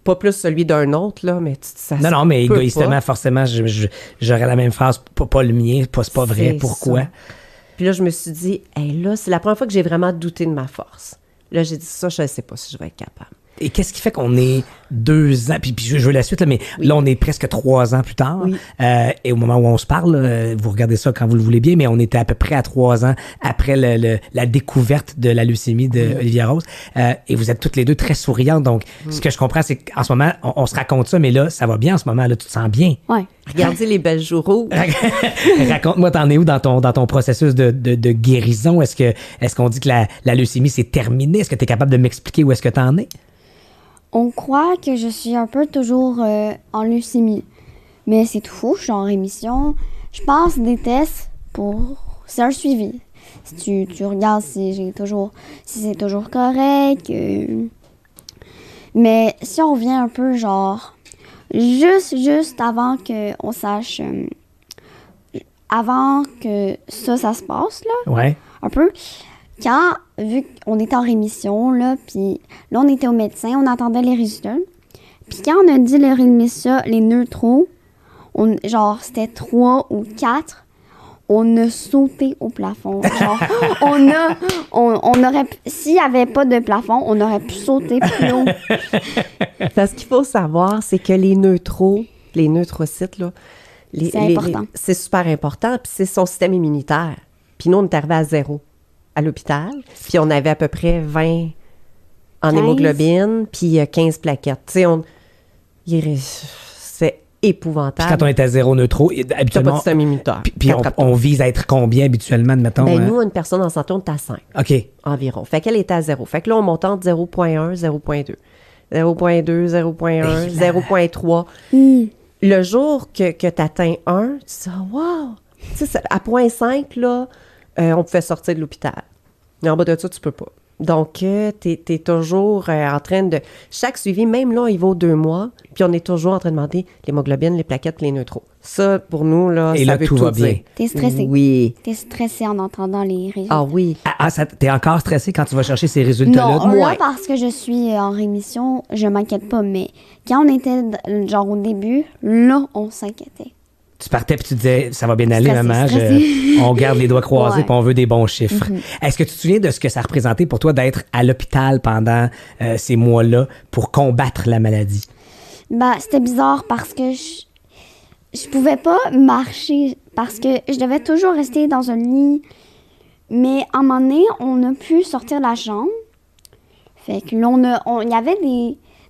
pas plus celui d'un autre, là, mais ça Non, mais peut égoïstement, pas. forcément, j'aurais la même phrase, pas le mien, c'est pas vrai, pourquoi? Ça. Puis là, je me suis dit, hey, là, c'est la première fois que j'ai vraiment douté de ma force. Là, j'ai dit, ça, je ne sais pas si je vais être capable. Et qu'est-ce qui fait qu'on est 2 ans, puis je veux la suite, là, mais là, on est presque 3 ans plus tard. Oui. Et au moment où on se parle, vous regardez ça quand vous le voulez bien, mais on était à peu près à 3 ans après la découverte de la leucémie de Olivia Rose. Et vous êtes toutes les deux très souriantes. Donc, ce que je comprends, c'est qu'en ce moment, on se raconte ça, mais là, ça va bien en ce moment. Là, tu te sens bien. Ouais. Regardez les belles joues rouges. Raconte-moi, t'en es où dans ton processus de guérison? Est-ce qu'on dit que la leucémie, c'est terminé? Est-ce que tu es capable de m'expliquer où est-ce que t'en es? On croit que je suis un peu toujours en leucémie. Mais c'est tout faux, je suis en rémission. Je passe des tests c'est un suivi. Si tu regardes si c'est toujours correct. Mais si on revient un peu genre juste avant qu'on sache avant que ça se passe là. Ouais. Un peu. Vu qu'on était en rémission, là, puis là, on était au médecin, on attendait les résultats. Puis quand on a dit le résultat, les neutraux, c'était 3 ou 4, on a sauté au plafond. Genre, on aurait, s'il n'y avait pas de plafond, on aurait pu sauter plus haut. Parce qu'il faut savoir, c'est que les neutrocytes, là, c'est important. C'est super important, puis c'est son système immunitaire. Puis nous, on est arrivé à 0. À l'hôpital, puis on avait à peu près 20 en 15. hémoglobine, puis 15 plaquettes. Tu sais, c'est épouvantable. Puis quand on est à zéro neutro, T'as pas habituellement... de semi-minuteur. Puis on vise à être combien habituellement, admettons? Ben, nous, une personne en santé, on est à 5 OK. environ. Fait qu'elle était à 0. Fait que là, on monte entre 0.1, 0.2. 0.2, 0.1, 0.3. Le jour que tu atteins 1, tu dis « wow! » Tu sais, à 0.5, là, on pouvait sortir de l'hôpital. Mais en bas de ça, tu peux pas. Donc, tu es toujours en train de... Chaque suivi, même là, il vaut 2 mois, puis on est toujours en train de demander l'hémoglobine, les plaquettes, puis les neutraux. Ça, pour nous, là, Et ça là, veut tout va bien. dire. T'es stressé. Oui. T'es stressé en entendant les résultats. Ah oui. T'es encore stressé quand tu vas chercher ces résultats-là? Non, là, moins. parce que je suis en rémission, je m'inquiète pas. Mais quand on était, genre, au début, là, on s'inquiétait. Tu partais puis tu disais, ça va bien aller, Stressé, maman. stressé. On garde les doigts croisés Ouais. puis on veut des bons chiffres. Est-ce que tu te souviens de ce que ça représentait pour toi d'être à l'hôpital pendant ces mois-là pour combattre la maladie? Bah, c'était bizarre parce que je pouvais pas marcher parce que je devais toujours rester dans un lit. Mais à un moment donné, on a pu sortir de la chambre. Fait que là, il y avait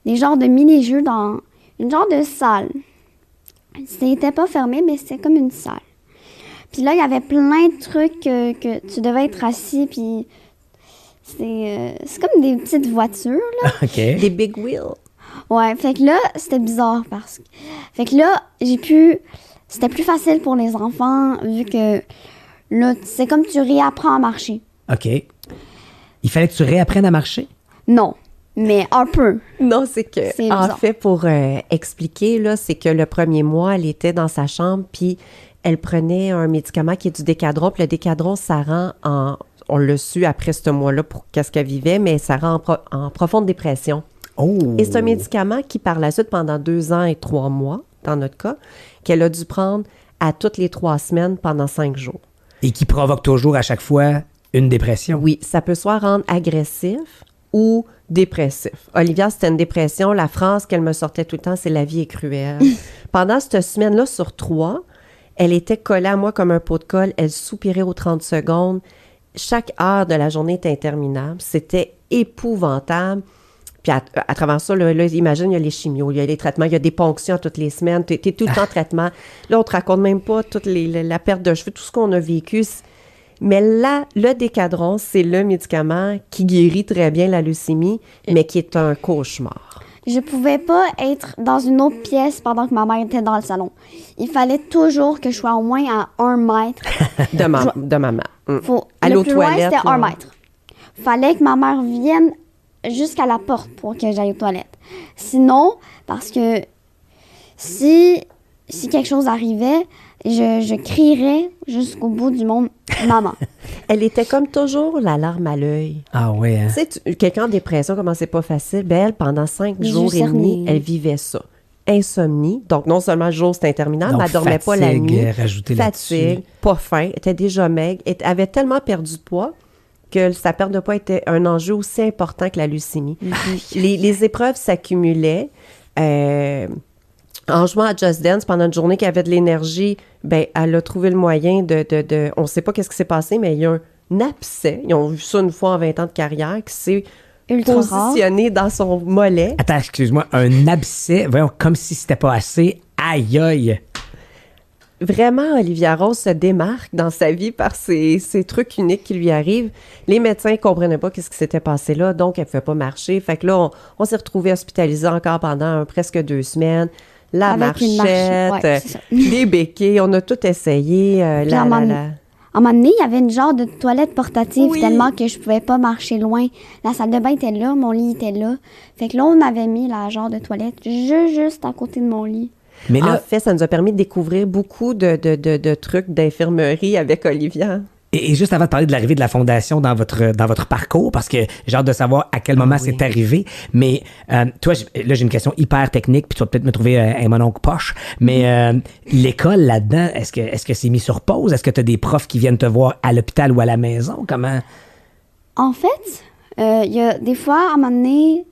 des genres de mini-jeux dans une genre de salle. C'était pas fermé, mais c'était comme une salle. Puis là, il y avait plein de trucs que tu devais être assis, puis c'est comme des petites voitures, là. OK. Des big wheels. Ouais, fait que là, c'était bizarre parce que... Fait que là, c'était plus facile pour les enfants, vu que là, c'est comme tu réapprends à marcher. OK. Il fallait que tu réapprennes à marcher? Non, mais un peu. Non, c'est que, C'est en bizarre. fait, pour expliquer, là, c'est que le premier mois, elle était dans sa chambre, puis elle prenait un médicament qui est du Décadron. Puis le Décadron, ça rend on l'a su après ce mois-là pour qu'est-ce qu'elle vivait, mais ça rend en profonde dépression. Oh! Et c'est un médicament qui, par la suite, pendant 2 ans et 3 mois, dans notre cas, qu'elle a dû prendre à toutes les 3 semaines pendant 5 jours. Et qui provoque toujours à chaque fois une dépression. Oui, ça peut soit rendre agressif ou dépressif. Olivia, c'était une dépression. La phrase qu'elle me sortait tout le temps, c'est « la vie est cruelle ». Pendant cette semaine-là, sur 3, elle était collée à moi comme un pot de colle. Elle soupirait aux 30 secondes. Chaque heure de la journée était interminable. C'était épouvantable. Puis à travers ça, là, imagine, il y a les chimios, il y a les traitements, il y a des ponctions toutes les semaines. Tu es tout le temps en traitement. Là, on te raconte même pas toute la perte de cheveux, tout ce qu'on a vécu. Mais là, le Décadron, c'est le médicament qui guérit très bien la leucémie, mais qui est un cauchemar. Je pouvais pas être dans une autre pièce pendant que ma mère était dans le salon. Il fallait toujours que je sois au moins à 1 mètre. De maman. Le plus loin, c'était 1 mètre. Fallait que ma mère vienne jusqu'à la porte pour que j'aille aux toilettes. Sinon, parce que si quelque chose arrivait, je crierais jusqu'au bout du monde « Maman ». Elle était comme toujours la larme à l'œil. Ah ouais, hein? Tu sais, quelqu'un en dépression, comment c'est pas facile, ben elle, pendant 5 Les jours yeux et demi, cernés. elle vivait ça. Insomnie, donc non seulement le jour, c'était interminable, Donc, mais elle dormait pas la fatigue, nuit. rajouter Fatigue, là-dessus. pas faim, était déjà maigre, avait tellement perdu de poids que sa perte de poids était un enjeu aussi important que la leucémie. Les épreuves s'accumulaient. En jouant à Just Dance pendant une journée qui avait de l'énergie, ben elle a trouvé le moyen on ne sait pas qu'est-ce qui s'est passé, mais il y a un abcès. Ils ont vu ça une fois en 20 ans de carrière qui s'est Ultra rare. positionné dans son mollet. Attends, excuse-moi, un abcès, voyons, comme si c'était pas assez. Aïe, aïe! Vraiment, Olivia Rose se démarque dans sa vie par ces trucs uniques qui lui arrivent. Les médecins ne comprenaient pas ce qui s'était passé là, donc elle ne pouvait pas marcher. Fait que là, on s'est retrouvés hospitalisés encore pendant presque 2 semaines. La Avec une marchette, ouais, c'est ça. les béquilles, on a tout essayé. Puis à un moment donné, il y avait une genre de toilette portative Oui. tellement que je pouvais pas marcher loin. La salle de bain était là, mon lit était là. Fait que là, on avait mis la genre de toilette juste à côté de mon lit. Mais En là, fait, ça nous a permis de découvrir beaucoup de trucs d'infirmerie avec Olivia. et juste avant de parler de l'arrivée de la fondation dans votre parcours, parce que j'ai hâte de savoir à quel moment c'est arrivé, mais toi, là, j'ai une question hyper technique, puis tu vas peut-être me trouver un mononcle poche, mais l'école là-dedans, est-ce que c'est mis sur pause? Est-ce que tu as des profs qui viennent te voir à l'hôpital ou à la maison? Comment? En fait, il y a des fois, à un moment donné,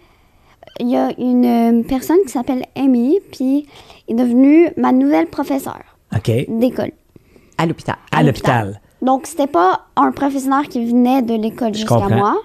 il y a une personne qui s'appelle Amy, puis est devenue ma nouvelle professeure OK. d'école. À l'hôpital. À l'hôpital. Donc, c'était pas un professeur qui venait de l'école jusqu'à comprends. moi,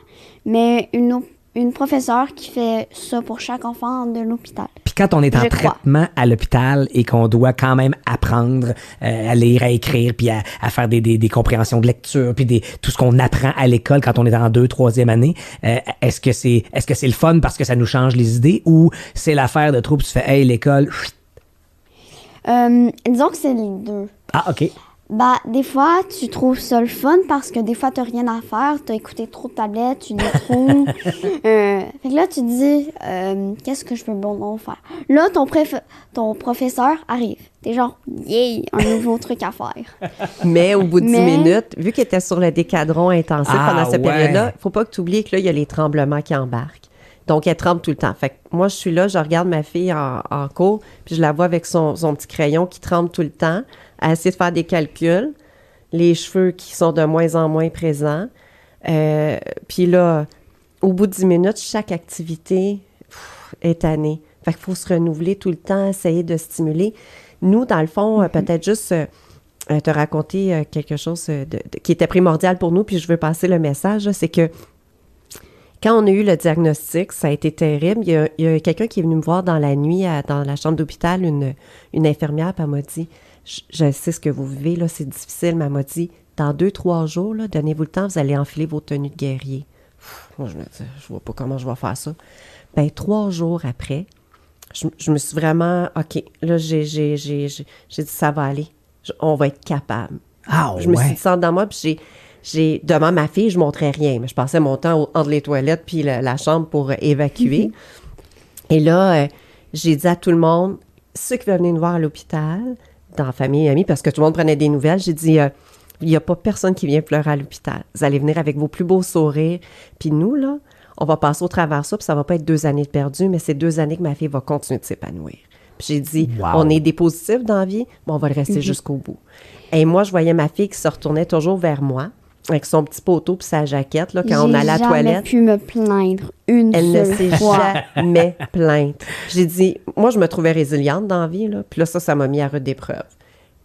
mais une une professeure qui fait ça pour chaque enfant de l'hôpital. Puis quand on est en Je crois. traitement à l'hôpital et qu'on doit quand même apprendre à lire, à écrire, puis à faire des compréhensions de lecture, puis tout ce qu'on apprend à l'école quand on est en 2e, 3e année, est-ce que c'est le fun parce que ça nous change les idées ou c'est l'affaire de trop, puis tu fais « Hey, l'école... » Disons que c'est les deux. Ah, OK. Bah, des fois, tu trouves ça le fun parce que des fois, t'as rien à faire, t'as écouté trop de tablettes, tu lis trop. Fait que là, tu te dis, qu'est-ce que je peux bon faire? Là, ton professeur arrive. T'es genre, yeah, un nouveau truc à faire. Mais au bout de 10 Mais- minutes, vu qu'il était sur le décadron intensif Ah, pendant cette ouais. période-là, faut pas que tu oublies que là, il y a les tremblements qui embarquent. Donc, elle tremble tout le temps. Fait que moi, je suis là, je regarde ma fille en cours, puis je la vois avec son petit crayon qui tremble tout le temps, à essayer de faire des calculs, les cheveux qui sont de moins en moins présents. Puis là, au bout de 10 minutes, chaque activité est tannée. Fait qu'il faut se renouveler tout le temps, essayer de stimuler. Nous, dans le fond, peut-être juste te raconter quelque chose qui était primordial pour nous, puis je veux passer le message, là, c'est que quand on a eu le diagnostic, ça a été terrible. Il y a quelqu'un qui est venu me voir dans la nuit, dans la chambre d'hôpital, une infirmière, puis elle m'a dit, je sais ce que vous vivez, là, c'est difficile, mais elle m'a dit, dans 2-3 jours, là, donnez-vous le temps, vous allez enfiler vos tenues de guerrier. Moi, je me dis, je vois pas comment je vais faire ça. Bien, 3 jours après, je me suis vraiment, OK, là, j'ai dit, ça va aller. On va être capable. Ah, Je me suis ouais. dit ça dans moi, puis devant ma fille, je montrais rien, mais je passais mon temps entre les toilettes puis la chambre pour évacuer. Et là, j'ai dit à tout le monde, ceux qui veulent venir nous voir à l'hôpital, dans la famille et amis, parce que tout le monde prenait des nouvelles, j'ai dit, il n'y a pas personne qui vient pleurer à l'hôpital. Vous allez venir avec vos plus beaux sourires. Puis nous, là, on va passer au travers de ça, puis ça va pas être 2 années de perdu, mais c'est 2 années que ma fille va continuer de s'épanouir. Puis j'ai dit, Wow. on est des positifs dans la vie, mais on va le rester jusqu'au bout. Et moi, je voyais ma fille qui se retournait toujours vers moi, avec son petit poteau puis sa jaquette, là, quand on allait à la toilette. J'ai jamais pu me plaindre une Elle ne seule s'est fois. jamais plainte. J'ai dit, moi, je me trouvais résiliente dans la vie, là, puis là, ça m'a mis à rude épreuve.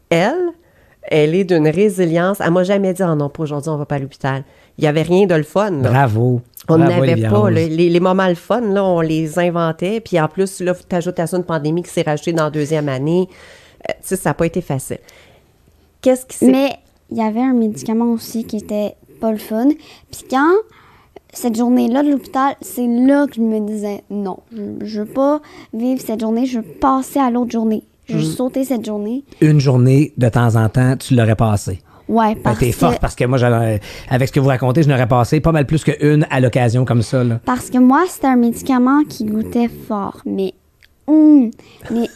Elle est d'une résilience. Elle m'a jamais dit, oh non, pas aujourd'hui, on va pas à l'hôpital. Il y avait rien de le fun, là. Bravo. On Bravo, n'avait Olivia pas. Rose. Là, les moments le fun, là, on les inventait. Puis en plus, là, tu ajoutes à ça une pandémie qui s'est rajoutée dans la 2e année. Tu sais, ça n'a pas été facile. Qu'est-ce qui s'est... Mais il y avait un médicament aussi qui était pas le fun. Puis quand cette journée-là de l'hôpital, c'est là que je me disais non, je veux pas vivre cette journée, je veux passer à l'autre journée. Je veux sauter cette journée. Une journée, de temps en temps, tu l'aurais passé. Ouais, Ben, parce t'es forte que, parce que moi, avec ce que vous racontez, je n'aurais passé pas mal plus qu'une à l'occasion comme ça. Là. parce que moi, c'était un médicament qui goûtait fort. Mais il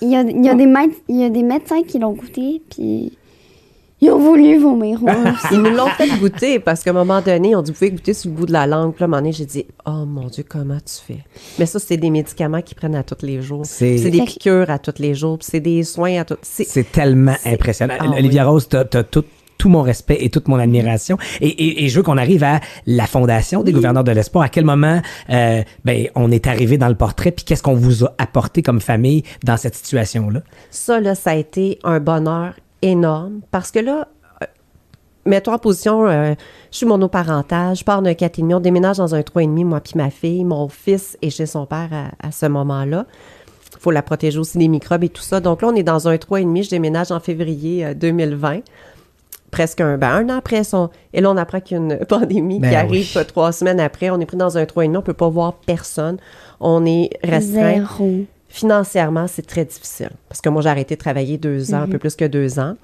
y a des médecins qui l'ont goûté, puis ils ont voulu vomir. Ils nous l'ont fait goûter parce qu'à un moment donné, on dit, vous pouvez goûter sur le bout de la langue. Puis là, à un moment donné, j'ai dit, oh mon Dieu, comment tu fais? Mais ça, c'est des médicaments qu'ils prennent à tous les jours. C'est- C'est des Fait que- piqûres à tous les jours. Puis c'est des soins à tous. C'est tellement impressionnant. Ah, Olivia oui. Rose, t'as tout mon respect et toute mon admiration. Et je veux qu'on arrive à la Fondation des gouverneurs de l'espoir. À quel moment on est arrivé dans le portrait, puis qu'est-ce qu'on vous a apporté comme famille dans cette situation-là? Ça, là, ça a été un bonheur énorme parce que là, mets-toi en position, je suis monoparentale, je pars d'un 4,5, on déménage dans un 3,5, moi puis ma fille. Mon fils est chez son père à ce moment-là. Il faut la protéger aussi des microbes et tout ça. Donc là, on est dans un 3,5, je déménage en février 2020. Presque un an après et là, on apprend qu'il y a une pandémie Ben qui arrive oui. 3 semaines après. On est pris dans un 3,5, on peut pas voir personne. On est restreint. Zéro. Financièrement, c'est très difficile. Parce que moi, j'ai arrêté de travailler 2 ans, un peu plus que 2 ans.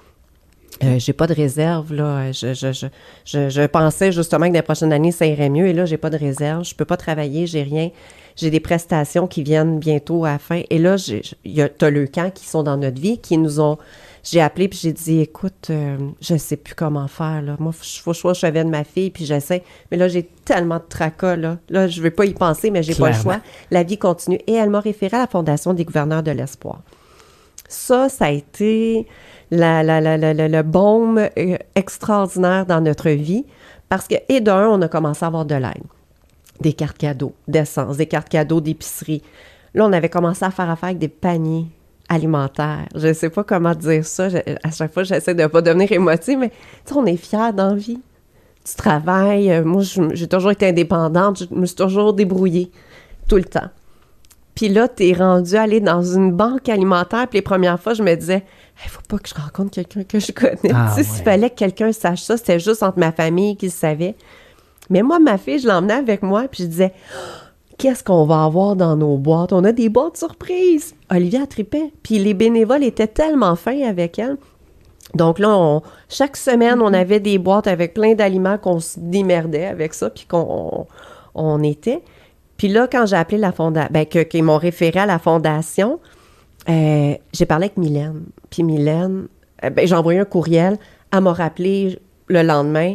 J'ai pas de réserve, là. Je pensais justement que dans les prochaines années, ça irait mieux. Et là, j'ai pas de réserve. Je peux pas travailler, j'ai rien. J'ai des prestations qui viennent bientôt à la fin. Et là, t'as le camp qui sont dans notre vie, qui nous ont... J'ai appelé puis j'ai dit, écoute, je sais plus comment faire, là. Moi, faut que je sois au chevet de ma fille, puis j'essaie. Mais là, j'ai tellement de tracas, là. Là, je vais pas y penser, mais j'ai pas le Clairement. choix. La vie continue. Et elle m'a référé à la Fondation des gouverneurs de l'espoir. Ça a été le baume extraordinaire dans notre vie parce que, et d'un, on a commencé à avoir de l'aide. Des cartes cadeaux d'essence, des cartes cadeaux d'épicerie. Là, on avait commencé à faire affaire avec des paniers alimentaires. Je ne sais pas comment dire ça. À chaque fois, j'essaie de ne pas devenir émotive, mais tu sais, on est fiers dans la vie. du travail. Moi, j'ai toujours été indépendante. Je me suis toujours débrouillée, tout le temps. Puis là, t'es rendu à aller dans une banque alimentaire. Puis les premières fois, je me disais, il faut pas que je rencontre quelqu'un que je connais. Ah, Tu sais, s'il fallait que quelqu'un sache ça, c'était juste entre ma famille qui le savait. Mais moi, ma fille, je l'emmenais avec moi. Puis je disais, qu'est-ce qu'on va avoir dans nos boîtes? On a des boîtes surprises. Olivia tripait. Puis les bénévoles étaient tellement fins avec elle. Donc là, chaque semaine, on avait des boîtes avec plein d'aliments qu'on se démerdait avec ça, puis on était. Puis là, quand j'ai appelé la fondation, qu'ils m'ont référé à la fondation, j'ai parlé avec Mylène. Puis Mylène, j'ai envoyé un courriel, elle m'a rappelé le lendemain,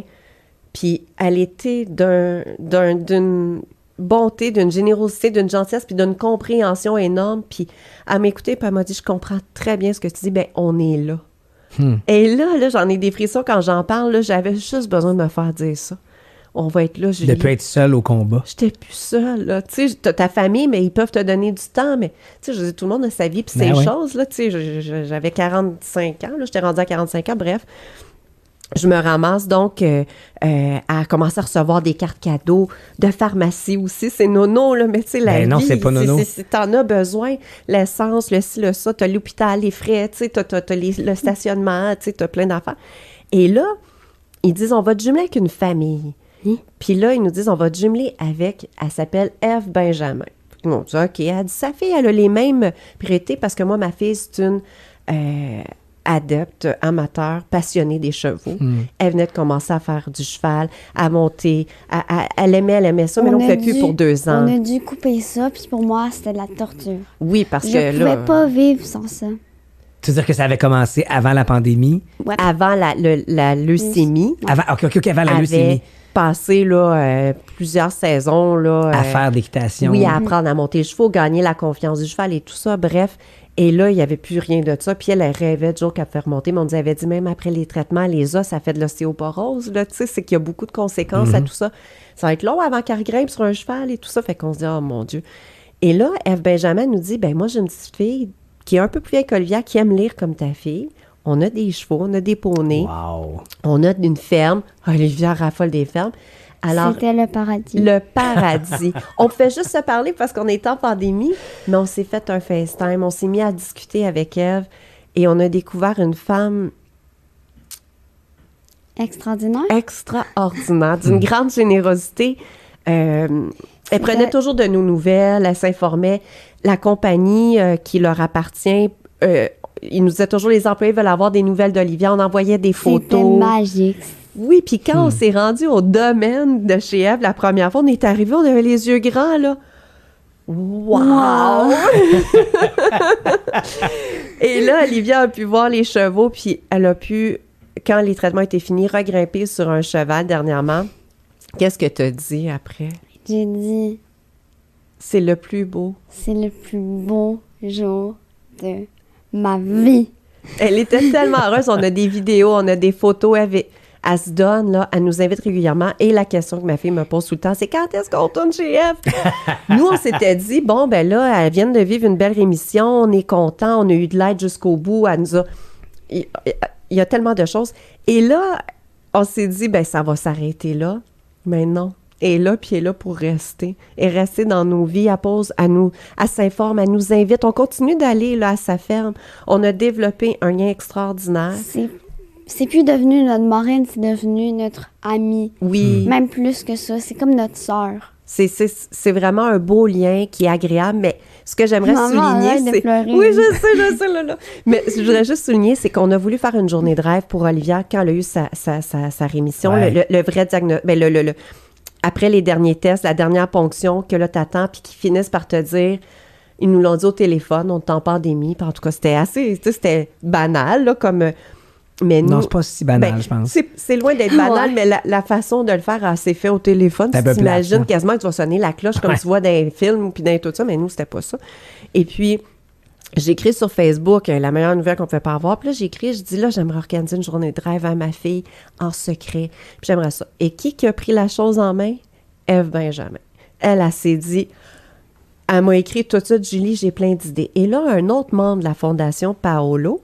puis elle était d'une bonté, d'une générosité, d'une gentillesse, puis d'une compréhension énorme, puis elle m'a écoutée, puis elle m'a dit, je comprends très bien ce que tu dis, on est là. Et là, j'en ai des frissons quand j'en parle, là, j'avais juste besoin de me faire dire ça. On va être là, Julie. De plus être seule au combat. J'étais plus seule, là. Tu sais, t'as ta famille, mais ils peuvent te donner du temps, mais, tu sais, je dis, tout le monde a sa vie, puis ses choses, là, tu sais, j'avais 45 ans, là, j'étais rendue à 45 ans, bref. Je me ramasse donc à commencer à recevoir des cartes cadeaux de pharmacie aussi. C'est nono, là, mais tu sais, la vie... non, c'est pas nono. T'en as besoin. L'essence, le ci, le ça, t'as l'hôpital, les frais, tu sais, t'as le stationnement, tu sais, t'as plein d'affaires. Et là, ils disent, on va te jumeler avec une famille. Puis là, ils nous disent, on va te jumeler avec... Elle s'appelle Ève Benjamin. On dit, OK. Elle dit, sa fille, elle a les mêmes priorités parce que moi, ma fille, c'est une... adepte, amateur, passionnée des chevaux. Elle venait de commencer à faire du cheval, à monter. Elle aimait ça, mais on ne fait plus pour 2 ans. On a dû couper ça, puis pour moi, c'était de la torture. Oui, parce que Je là... ne pouvais pas vivre sans ça. Tu veux dire que ça avait commencé avant la pandémie? Ouais. Avant la leucémie. Avant la leucémie. Avait passé là, plusieurs saisons. Là, À faire de l'équitation. Oui, à apprendre à monter les chevaux, gagner la confiance du cheval et tout ça, bref. Et là, il n'y avait plus rien de ça. Puis elle rêvait toujours qu'elle fait remonter. Mais on nous avait dit, même après les traitements, les os, ça fait de l'ostéoporose. Tu sais, c'est qu'il y a beaucoup de conséquences à tout ça. Ça va être long avant qu'elle grimpe sur un cheval et tout ça. Fait qu'on se dit, oh mon Dieu. Et là, Ève Benjamin nous dit, moi, j'ai une petite fille qui est un peu plus vieille qu'Olivia, qui aime lire comme ta fille. On a des chevaux, on a des poneys. Wow. On a une ferme. Olivia raffole des fermes. Alors, c'était le paradis. Le paradis. On pouvait juste se parler parce qu'on était en pandémie, mais on s'est fait un FaceTime, on s'est mis à discuter avec Ève et on a découvert une femme extraordinaire, d'une grande générosité. Elle prenait toujours de nos nouvelles, elle s'informait. La compagnie qui leur appartient, ils nous disaient toujours, les employés veulent avoir des nouvelles d'Olivia, on envoyait des photos. C'était magique. Oui, puis quand on s'est rendu au domaine de chez Ève la première fois, on est arrivé, on avait les yeux grands, là. Wow! Et là, Olivia a pu voir les chevaux, puis elle a pu, quand les traitements étaient finis, regrimper sur un cheval dernièrement. Qu'est-ce que tu as dit après? J'ai dit... C'est le plus beau. C'est le plus beau jour de ma vie. Elle était tellement heureuse. On a des vidéos, on a des photos. Elle se donne, là, elle nous invite régulièrement. Et la question que ma fille me pose tout le temps, c'est quand est-ce qu'on tourne chez Ève? Nous, on s'était dit, là, elle vient de vivre une belle rémission, on est content, on a eu de l'aide jusqu'au bout, elle nous a... Il y a tellement de choses. Et là, on s'est dit, ça va s'arrêter là. Mais non. Elle est là, puis elle est là pour rester. Et rester dans nos vies, elle s'informe, elle nous invite. On continue d'aller là à sa ferme. On a développé un lien extraordinaire. C'est plus devenu notre marraine, c'est devenu notre amie. Oui. Même plus que ça, c'est comme notre sœur. C'est vraiment un beau lien qui est agréable, mais ce que j'aimerais souligner, c'est... Oui, je sais, là. Mais je voudrais juste souligner, c'est qu'on a voulu faire une journée de rêve pour Olivia quand elle a eu sa rémission, ouais. le vrai diagnostic, après les derniers tests, la dernière ponction que là t'attends, puis qu'ils finissent par te dire... Ils nous l'ont dit au téléphone, on est en pandémie, puis en tout cas, c'était banal, là, comme... Mais non, nous, c'est pas si banal, je pense. C'est loin d'être banal, mais la façon de le faire, c'est fait au téléphone. Tu t'imagines quasiment que tu vas sonner la cloche comme tu vois dans les films puis dans tout ça, mais nous, c'était pas ça. Et puis, j'écris sur Facebook, la meilleure nouvelle qu'on ne pouvait pas avoir. Puis là, je dis, là, j'aimerais organiser une journée de rêve à ma fille en secret. Puis j'aimerais ça. Et qui a pris la chose en main? Ève Benjamin. Elle s'est dit... Elle m'a écrit tout de suite, Julie, j'ai plein d'idées. Et là, un autre membre de la fondation, Paolo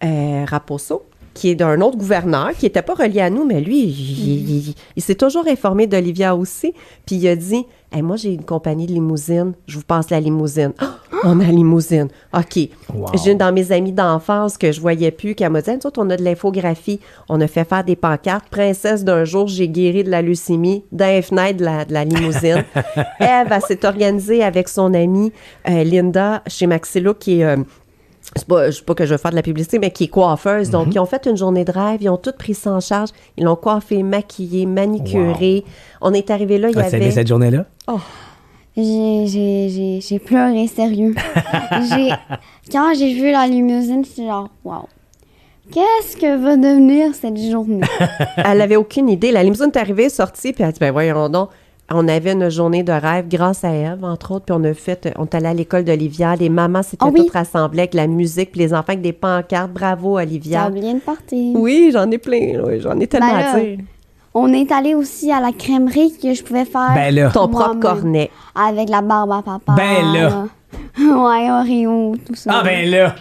Raposo, qui est d'un autre gouverneur, qui n'était pas relié à nous, mais lui, il s'est toujours informé d'Olivia aussi. Puis il a dit, hey, moi, j'ai une compagnie de limousine, je vous passe la limousine. Oh, on a la limousine. OK. Wow. J'ai une dans mes amies d'enfance que je voyais plus, qui m'a dit, nous autres, on a de l'infographie. On a fait faire des pancartes. Princesse d'un jour, j'ai guéri de la leucémie dans les fenêtres de la limousine. Ève, elle s'est organisée avec son amie Linda chez Maxillook, qui est... je sais pas que je veux faire de la publicité, mais qui est coiffeuse. Donc, ils ont fait une journée de rêve, ils ont tout pris ça en charge. Ils l'ont coiffé, maquillé, manicuré. On est arrivé là, il y avait... Tu aimé cette journée-là? Oh. J'ai pleuré, sérieux. Quand j'ai vu la limousine, j'étais genre, wow. Qu'est-ce que va devenir cette journée? Elle avait aucune idée. La limousine est arrivée, sortie, puis elle a dit, ben voyons donc. On avait une journée de rêve grâce à Ève, entre autres, puis on est allé à l'école d'Olivia. Les mamans s'étaient toutes rassemblées avec la musique, puis les enfants avec des pancartes. Bravo, Olivia. T'as oublié une partie. Oui, j'en ai plein. Oui, j'en ai tellement à dire. On est allé aussi à la crèmerie que je pouvais faire. Ton propre cornet. Avec la barbe à papa. Ben là. Ouais, Oreo, tout ça. Ah ben là.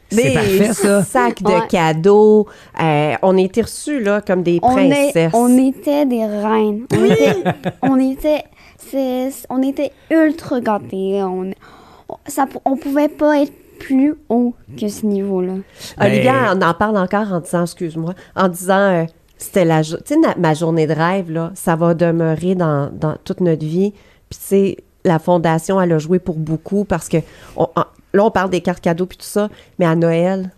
C'est parfait, ça. Sacs de cadeaux. On a été reçus, là, comme des princesses. On était des reines. On était ultra gâtés. On pouvait pas être plus haut que ce niveau-là. Olivia, on en parle encore en disant, excuse-moi, en disant, c'était tu sais, ma journée de rêve, là, ça va demeurer dans toute notre vie. Puis, tu sais, la Fondation, elle a joué pour beaucoup parce que... Là, on parle des cartes cadeaux puis tout ça, mais à Noël,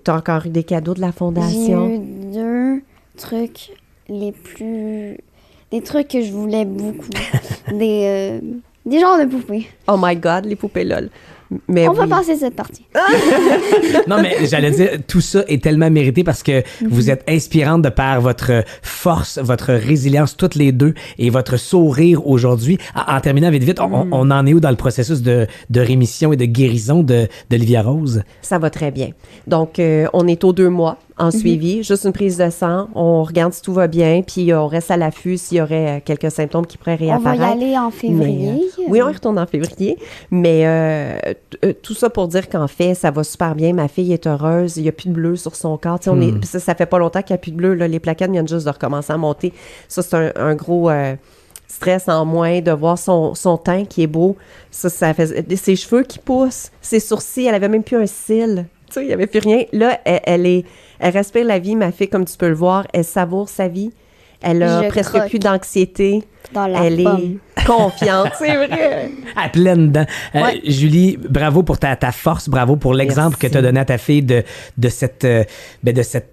t'as encore eu des cadeaux de la Fondation? J'ai eu 2 trucs des trucs que je voulais beaucoup. des genres de poupées. Oh my God, les poupées LOL. Mais on va passer cette partie. Non, mais j'allais dire, tout ça est tellement mérité parce que vous êtes inspirante de par votre force, votre résilience, toutes les deux, et votre sourire aujourd'hui. En terminant vite, on en est où dans le processus de rémission et de guérison d'Olivia Rose? Ça va très bien. Donc, on est aux 2 mois en suivi, juste une prise de sang. On regarde si tout va bien, puis on reste à l'affût s'il y aurait quelques symptômes qui pourraient réapparaître. On va y aller en février. Oui, on y retourne en février. Mais tout ça pour dire qu'en fait, ça va super bien. Ma fille est heureuse. Il n'y a plus de bleu sur son corps. Ça fait pas longtemps qu'il n'y a plus de bleu. Là. Les plaquettes viennent juste de recommencer à monter. Ça, c'est un gros... stress en moins, de voir son teint qui est beau. Ça fait ses cheveux qui poussent, ses sourcils, elle avait même plus un cil. Tu sais, il n'y avait plus rien. Là, elle respire la vie, ma fille, comme tu peux le voir. Elle savoure sa vie. Elle a presque plus d'anxiété. Elle est confiante, c'est vrai. À pleine dents. Julie, bravo pour ta force, bravo pour l'exemple que tu as donné à ta fille de cette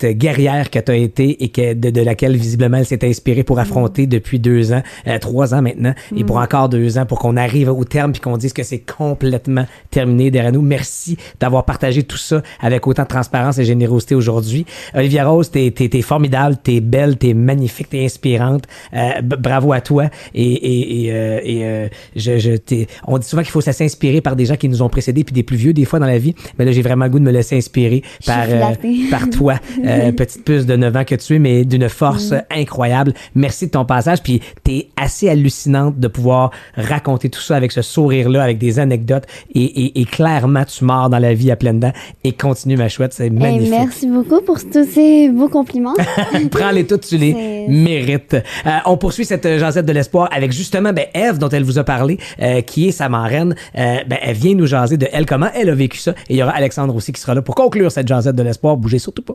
guerrière que tu as été et de laquelle visiblement elle s'est inspirée pour affronter depuis 2 ans, 3 ans maintenant, et pour encore 2 ans, pour qu'on arrive au terme puis qu'on dise que c'est complètement terminé derrière nous. Merci d'avoir partagé tout ça avec autant de transparence et générosité aujourd'hui. Olivia Rose, t'es formidable, t'es belle, t'es magnifique, t'es inspirante. Bravo à toi. On dit souvent qu'il faut s'inspirer par des gens qui nous ont précédés puis des plus vieux des fois dans la vie, mais là j'ai vraiment le goût de me laisser inspirer par toi, petite puce de 9 ans que tu es, mais d'une force incroyable. Merci de ton passage, puis t'es assez hallucinante de pouvoir raconter tout ça avec ce sourire-là, avec des anecdotes, et clairement tu mords dans la vie à pleines dents, et continue ma chouette, c'est magnifique. Merci beaucoup pour tous ces beaux compliments. Prends-les toutes, tu les mérites. On poursuit cette jasette de l'espoir avec justement Ève, dont elle vous a parlé, qui est sa marraine. Elle vient nous jaser de elle, comment elle a vécu ça. Et il y aura Alexandre aussi qui sera là pour conclure cette jasette de l'espoir. Bougez surtout pas.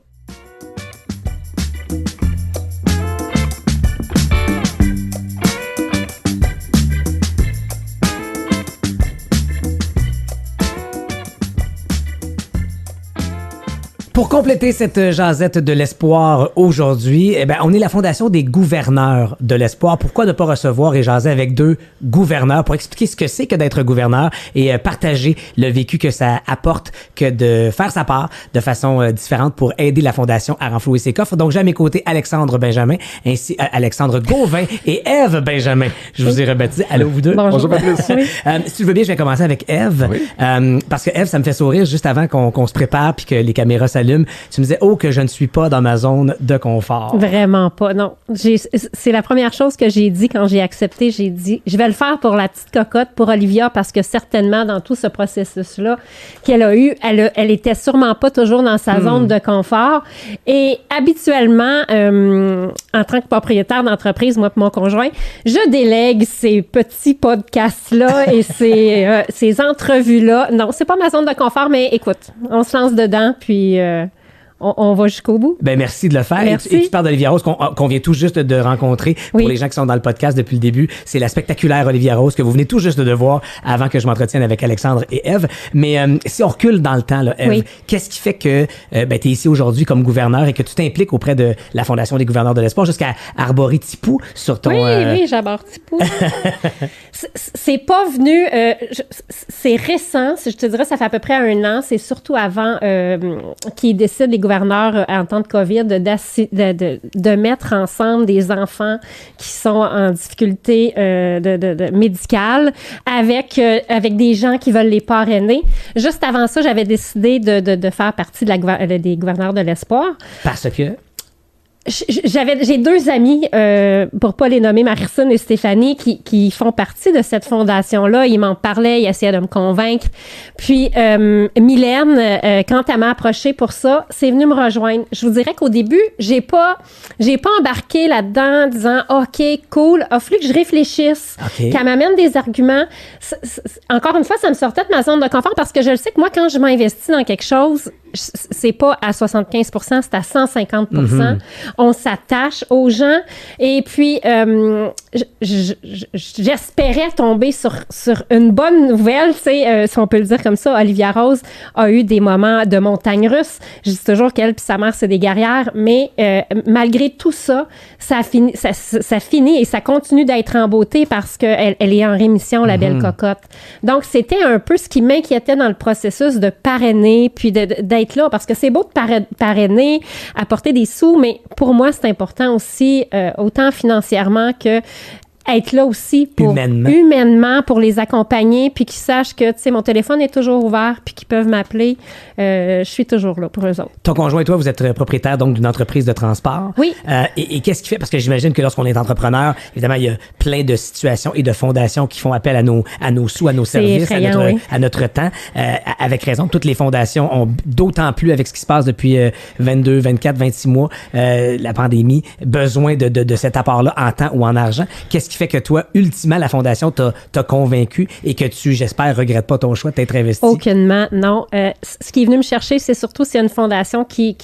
Pour compléter cette jasette de l'espoir aujourd'hui, on est la Fondation des gouverneurs de l'espoir. Pourquoi ne pas recevoir et jaser avec 2 gouverneurs pour expliquer ce que c'est que d'être gouverneur et partager le vécu que ça apporte, que de faire sa part de façon différente pour aider la Fondation à renflouer ses coffres. Donc, j'ai à mes côtés Alexandre Benjamin, ainsi Alexandre Gauvin et Ève Benjamin. Je vous ai rebaptisé. Allô, vous deux? Bonjour, Patrice. Si tu veux bien, je vais commencer avec Ève. Oui. Parce que Ève, ça me fait sourire juste avant qu'on se prépare puis que les caméras s'allument. s'allume. Tu me disais, oh, que je ne suis pas dans ma zone de confort. Vraiment pas, non. C'est la première chose que j'ai dit quand j'ai accepté. J'ai dit, je vais le faire pour la petite cocotte, pour Olivia, parce que certainement, dans tout ce processus-là qu'elle a eu, elle était sûrement pas toujours dans sa zone de confort. Et habituellement, en tant que propriétaire d'entreprise, moi et mon conjoint, je délègue ces petits podcasts-là et ces entrevues-là. Non, c'est pas ma zone de confort, mais écoute, on se lance dedans, puis on va jusqu'au bout. Ben merci de le faire. Merci. Et tu parles d'Olivia Rose qu'on vient tout juste de rencontrer. Oui. Pour les gens qui sont dans le podcast depuis le début, c'est la spectaculaire Olivia Rose que vous venez tout juste de voir avant que je m'entretienne avec Alexandre et Ève. Mais si on recule dans le temps, là, Ève, Oui. qu'est-ce qui fait que tu es ici aujourd'hui comme gouverneur et que tu t'impliques auprès de la Fondation des gouverneurs de l'espoir jusqu'à arborer Tipou sur ton... Oui, j'aborde Tipou. C'est pas venu... c'est récent, je te dirais, ça fait à peu près 1 an. C'est surtout avant qu'ils décident, les gouverneurs, en temps de COVID, de mettre ensemble des enfants qui sont en difficulté médicale avec des gens qui veulent les parrainer. Juste avant ça, j'avais décidé de faire partie des gouverneurs de l'espoir. Parce que... J'ai 2 amis, pour pas les nommer, Marison et Stéphanie, qui font partie de cette fondation-là. Ils m'en parlaient, ils essayaient de me convaincre. Puis Mylène, quand elle m'a approchée pour ça, c'est venue me rejoindre. Je vous dirais qu'au début, j'ai pas embarqué là-dedans en disant OK, cool, il a fallu que je réfléchisse, qu'elle m'amène des arguments. Encore une fois, ça me sortait de ma zone de confort parce que je le sais que moi, quand je m'investis dans quelque chose, c'est pas à 75 %, c'est à 150 %. On s'attache aux gens. Et puis, j'espérais tomber sur une bonne nouvelle. Tu sais, si on peut le dire comme ça, Olivia Rose a eu des moments de montagne russe. Je dis toujours qu'elle et sa mère, c'est des guerrières. Mais malgré tout ça, ça finit et ça continue d'être en beauté parce qu'elle est en rémission, la belle cocotte. Donc, c'était un peu ce qui m'inquiétait dans le processus de parrainer puis d'être là, parce que c'est beau de parrainer, apporter des sous, mais pour moi, c'est important aussi, autant financièrement que être là aussi humainement pour les accompagner, puis qu'ils sachent que, tu sais, mon téléphone est toujours ouvert, puis qu'ils peuvent m'appeler. Je suis toujours là pour eux autres. Ton conjoint et toi, vous êtes propriétaire donc d'une entreprise de transport. Oui. Et qu'est-ce qui fait? Parce que j'imagine que lorsqu'on est entrepreneur, évidemment, il y a plein de situations et de fondations qui font appel à nos sous, à nos services, à notre temps. Avec raison, toutes les fondations ont d'autant plus, avec ce qui se passe depuis 22, 24, 26 mois, la pandémie, besoin de cet apport-là en temps ou en argent. Qu'est-ce qui fait que toi, ultimement, la fondation t'a convaincu et que tu, j'espère, regrettes pas ton choix de t'être investi? Aucunement, non. Ce qui est venu me chercher, c'est surtout s'il y a une fondation qui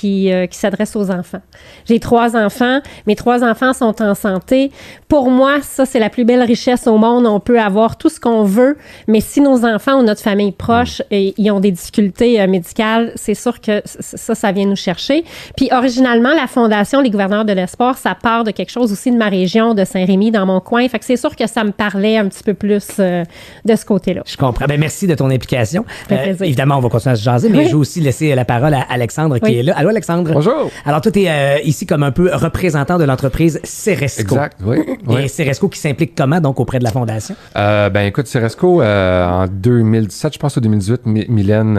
s'adresse aux enfants. J'ai 3 enfants. Mes 3 enfants sont en santé. Pour moi, ça, c'est la plus belle richesse au monde. On peut avoir tout ce qu'on veut, mais si nos enfants ou notre famille proche, ils ont des difficultés médicales, c'est sûr que ça vient nous chercher. Puis, originalement, la fondation Les gouverneurs de l'espoir, ça part de quelque chose aussi de ma région, de Saint-Rémy, dans mon coin. Fait que c'est sûr que ça me parlait un petit peu plus de ce côté-là. Je comprends. Ben, merci de ton implication. Évidemment, on va continuer à se jaser, mais je veux aussi laisser la parole à Alexandre qui est là. Allô, Alexandre? Bonjour. Alors, toi, tu es ici comme un peu représentant de l'entreprise Ceresco. Exact, oui. Et Ceresco qui s'implique comment, donc, auprès de la fondation? Ben, écoute, Ceresco, en 2017, je pense, ou 2018, Mylène,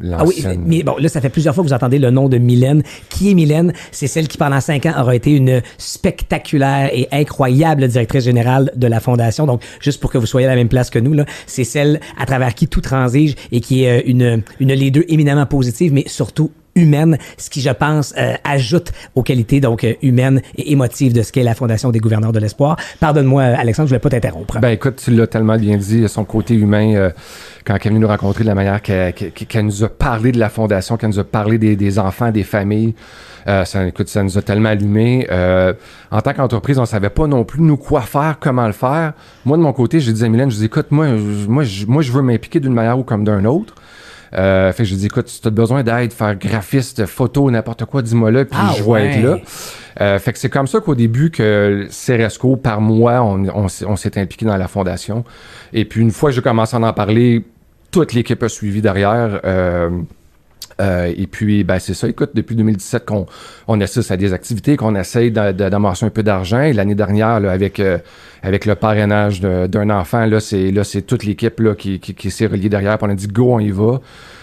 l'ancienne... Ah oui, mais bon, là, ça fait plusieurs fois que vous entendez le nom de Mylène. Qui est Mylène? C'est celle qui, pendant 5 ans, aura été une spectaculaire et incroyable directrice générale de la Fondation. Donc, juste pour que vous soyez à la même place que nous, là, c'est celle à travers qui tout transige et qui est une leader éminemment positive, mais surtout humaine, ce qui, je pense, ajoute aux qualités donc humaines et émotives de ce qu'est la Fondation des gouverneurs de l'espoir. Pardonne-moi, Alexandre, je ne voulais pas t'interrompre. Ben écoute, tu l'as tellement bien dit, son côté humain, quand elle est venue nous rencontrer, de la manière qu'elle nous a parlé de la Fondation, qu'elle nous a parlé des enfants, des familles, ça nous a tellement allumé. En tant qu'entreprise, on savait pas non plus nous quoi faire, comment le faire. Moi, de mon côté, j'ai dit à Mylène, je dis écoute, moi, je veux m'impliquer d'une manière ou comme d'une autre. Fait que je dis écoute, si tu as besoin d'aide, faire graphiste, photo, n'importe quoi, dis-moi là, puis je vais être là. Fait que c'est comme ça qu'au début que Ceresco, par moi, on s'est impliqué dans la fondation. Et puis une fois que j'ai commencé à en parler, toute l'équipe a suivi derrière. Et puis, ben c'est ça. Écoute, depuis 2017 qu'on assiste à des activités, qu'on essaye d'amasser un peu d'argent. Et l'année dernière, là, avec le parrainage d'un enfant, là, c'est toute l'équipe là qui s'est reliée derrière. Puis on a dit go, on y va.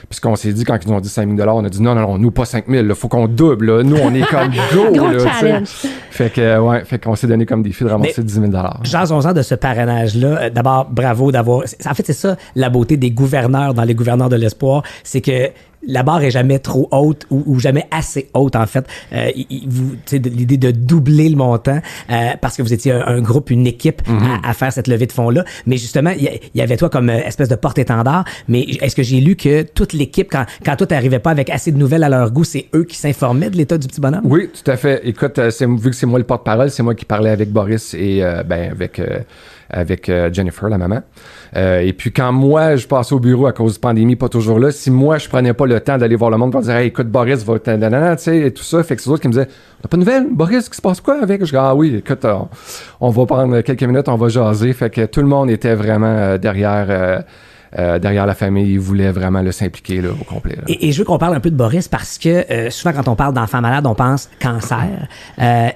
Puis qu'on s'est dit, quand ils nous ont dit 5 000 $, on a dit non, nous pas 5 000, il faut qu'on double. Là. Nous, on est comme go. Gros là, challenge. Fait qu'on s'est donné comme défi de ramasser 10 000 $. Jasons-en de ce parrainage-là. D'abord, bravo d'avoir... En fait, c'est ça la beauté des gouverneurs dans les gouverneurs de l'espoir, c'est que la barre est jamais trop haute ou jamais assez haute, en fait. L'idée de doubler le montant parce que vous étiez un groupe, une équipe à faire cette levée de fonds-là. Mais justement, il y avait toi comme espèce de porte-étendard. Mais est-ce que j'ai lu que toute l'équipe, quand toi, t'arrivais pas avec assez de nouvelles à leur goût, c'est eux qui s'informaient de l'état du petit bonhomme? Oui, tout à fait. Écoute, vu que c'est moi le porte-parole, c'est moi qui parlais avec Boris et avec Jennifer, la maman. Et puis quand moi, je passais au bureau à cause de la pandémie, pas toujours là, si moi, je prenais pas le temps d'aller voir le monde pour dire « Hey, écoute, Boris va... » tu sais, et tout ça. Fait que c'est eux autres qui me disaient « T'as pas de nouvelles? Boris, qui se passe quoi avec? » Je dis « Ah oui, écoute, on va prendre quelques minutes, on va jaser. » Fait que tout le monde était vraiment derrière la famille. Ils voulaient vraiment s'impliquer là, au complet. Là. Et je veux qu'on parle un peu de Boris parce que souvent, quand on parle d'enfants malades, on pense cancer.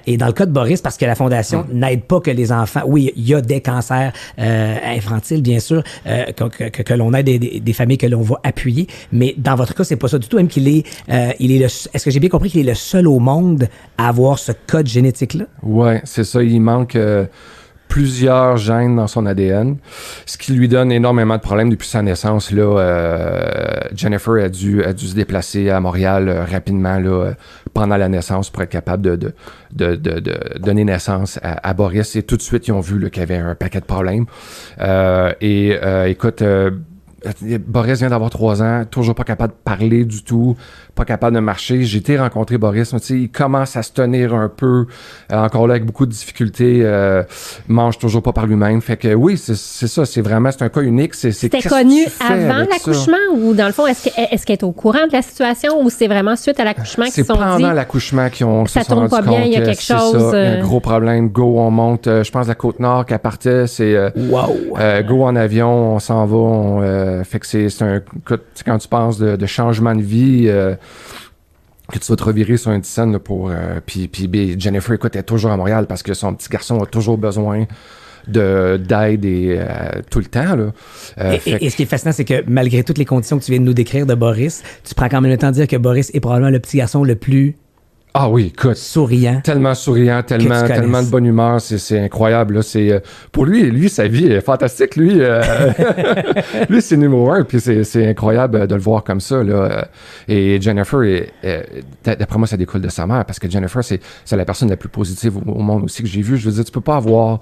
Et dans le cas de Boris, parce que la Fondation n'aide pas que les enfants... Oui, il y a des cancers infantiles, bien sûr, que l'on aide des familles que l'on va appuyer. Mais dans votre cas, c'est pas ça du tout. Même qu'il est... est-ce que j'ai bien compris qu'il est le seul au monde à avoir ce code génétique-là? Oui, c'est ça. Il manque... plusieurs gènes dans son ADN, ce qui lui donne énormément de problèmes depuis sa naissance. Là, Jennifer a dû se déplacer à Montréal rapidement là, pendant la naissance pour être capable de donner naissance à Boris. Et tout de suite, ils ont vu là, qu'il y avait un paquet de problèmes. Écoute... Boris vient d'avoir 3 ans, toujours pas capable de parler du tout, pas capable de marcher. J'ai été rencontrer Boris, mais tu sais, il commence à se tenir un peu, encore là avec beaucoup de difficultés, mange toujours pas par lui-même. Fait que oui, c'est ça, c'est un cas unique. C'était connu avant l'accouchement ou dans le fond, est-ce qu'elle est au courant de la situation ou c'est vraiment suite à l'accouchement qu'ils se sont dit? C'est pendant l'accouchement qu'ils ont ça tourne pas bien, il y a quelque chose. Ça, un gros problème. Go, on monte. Je pense la Côte-Nord qu'elle partait, c'est go en avion, on s'en va, fait que c'est quand tu penses de changement de vie, que tu vas te revirer sur un dizaine pour... puis Jennifer, écoute, elle est toujours à Montréal parce que son petit garçon a toujours besoin d'aide et tout le temps. Là. Et ce qui est fascinant, c'est que malgré toutes les conditions que tu viens de nous décrire de Boris, tu prends quand même le temps de dire que Boris est probablement le petit garçon le plus... Ah oui, écoute. Souriant, tellement de bonne humeur, c'est incroyable. Là, pour lui, sa vie est fantastique. Lui, lui c'est numéro 1, puis c'est incroyable de le voir comme ça. Là. Et Jennifer, d'après moi, ça découle de sa mère, parce que Jennifer, c'est la personne la plus positive au monde aussi que j'ai vue. Je veux dire, tu peux pas avoir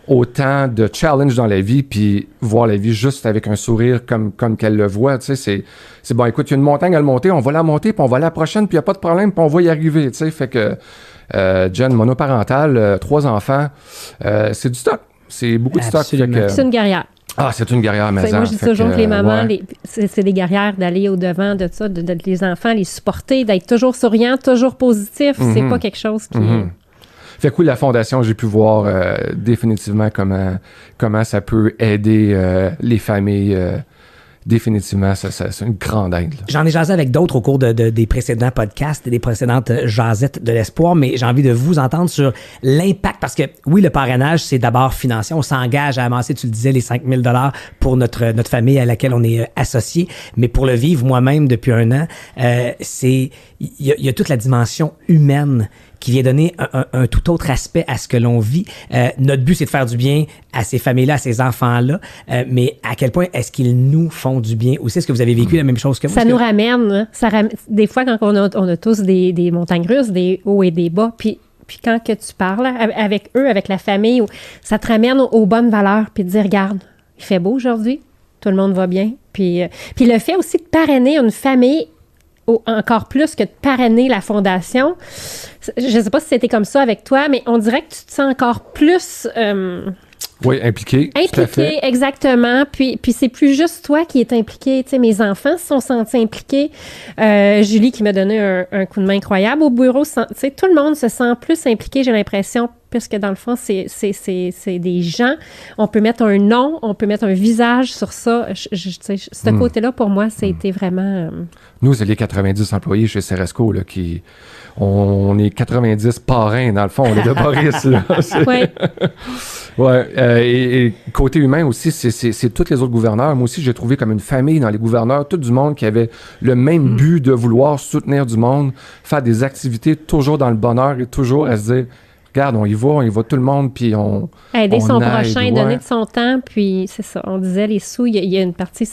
autant de challenges dans la vie, puis voir la vie juste avec un sourire comme qu'elle le voit. Tu sais, c'est bon, écoute, il y a une montagne à le monter, on va la monter, puis on va à la prochaine, puis il n'y a pas de problème, puis on va y arriver. Tu sais, fait que Jen, monoparentale, 3 enfants, c'est du stock. C'est beaucoup de stock. Fait que, c'est une guerrière. Ah, c'est une guerrière maison. Moi, je dis toujours que les mamans, c'est des guerrières d'aller au-devant de ça, de les enfants, les supporter, d'être toujours souriant, toujours positif. C'est pas quelque chose qui... Fait que oui, la Fondation, j'ai pu voir définitivement comment ça peut aider les familles. Définitivement, c'est une grande aide. Là. J'en ai jasé avec d'autres au cours des précédents podcasts et des précédentes jasettes de l'espoir, mais j'ai envie de vous entendre sur l'impact, parce que oui, le parrainage, c'est d'abord financier. On s'engage à amasser, tu le disais, les 5 000 $ pour notre famille à laquelle on est associé, mais pour le vivre moi-même depuis 1 an, il y a toute la dimension humaine qui vient donner un tout autre aspect à ce que l'on vit. Notre but, c'est de faire du bien à ces familles-là, à ces enfants-là, mais à quel point est-ce qu'ils nous font du bien aussi? Est-ce que vous avez vécu la même chose que moi? Ça nous ramène. Des fois, quand on a tous des montagnes russes, des hauts et des bas, puis quand que tu parles avec eux, avec la famille, ça te ramène aux bonnes valeurs, puis de dire, regarde, il fait beau aujourd'hui, tout le monde va bien. Puis le fait aussi de parrainer une famille encore plus que de parrainer la Fondation. Je ne sais pas si c'était comme ça avec toi, mais on dirait que tu te sens encore plus... oui, impliqué. Impliqué, exactement. Puis c'est plus juste toi qui es impliqué. Tu sais, mes enfants se sont sentis impliqués. Julie qui m'a donné un coup de main incroyable au bureau. Tu sais, tout le monde se sent plus impliqué, j'ai l'impression, puisque dans le fond, c'est des gens. On peut mettre un nom, on peut mettre un visage sur ça. Ce côté-là, pour moi, ça a été vraiment... Nous, c'est les 90 employés chez Ceresco, là, on est 90 parrains, dans le fond, on est de Boris, là. Oui. Ouais, et côté humain aussi, c'est tous les autres gouverneurs. Moi aussi, j'ai trouvé comme une famille dans les gouverneurs, tout du monde qui avait le même but de vouloir soutenir du monde, faire des activités toujours dans le bonheur et toujours à se dire, regarde, on y va tout le monde, puis on aider son aide, prochain, donner de son temps, puis c'est ça. On disait les sous, il y a une partie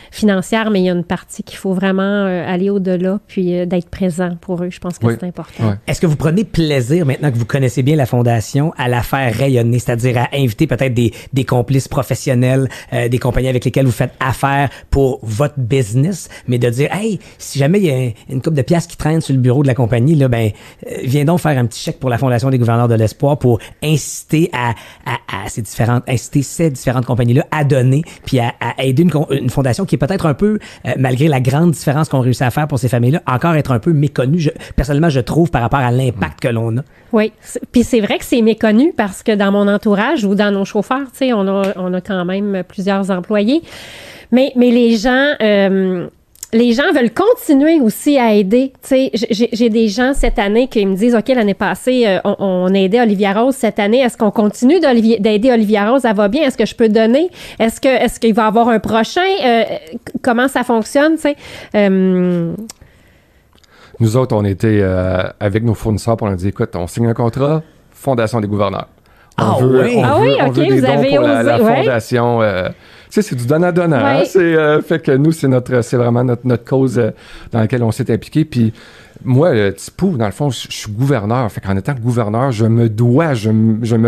financière, mais il y a une partie qu'il faut vraiment aller au-delà, puis d'être présent pour eux. Je pense que c'est important. Ouais. Est-ce que vous prenez plaisir, maintenant que vous connaissez bien la Fondation, à la faire rayonner, c'est-à-dire à inviter peut-être des complices professionnels, des compagnies avec lesquelles vous faites affaire pour votre business, mais de dire, hey, si jamais il y a une couple de piastres qui traînent sur le bureau de la compagnie, là, viens donc faire un petit chèque pour la Fondation des gouverneurs de l'espoir pour inciter ces différentes compagnies-là à donner, puis à aider une fondation qui est peut-être un peu, malgré la grande différence qu'on réussit à faire pour ces familles-là, encore être un peu méconnue, personnellement, je trouve, par rapport à l'impact que l'on a. Oui, puis c'est vrai que c'est méconnu parce que dans mon entourage ou dans nos chauffeurs, tu sais, on a quand même plusieurs employés, mais les gens veulent continuer aussi à aider. Tu sais, j'ai des gens cette année qui me disent, OK, l'année passée, on a aidé Olivia Rose. Cette année, est-ce qu'on continue d'aider Olivia Rose? Elle va bien? Est-ce que je peux donner? Est-ce qu'il va y avoir un prochain? Comment ça fonctionne, tu sais? Nous autres, on était avec nos fournisseurs, puis on a dit, écoute, on signe un contrat, Fondation des gouverneurs. On veut des dons pour la fondation. Tu sais, c'est du donnant-donnant. Hein? Fait que nous, c'est vraiment notre cause dans laquelle on s'est impliqué. Puis moi, Tipou, dans le fond, je suis gouverneur. Fait qu'en étant gouverneur, je me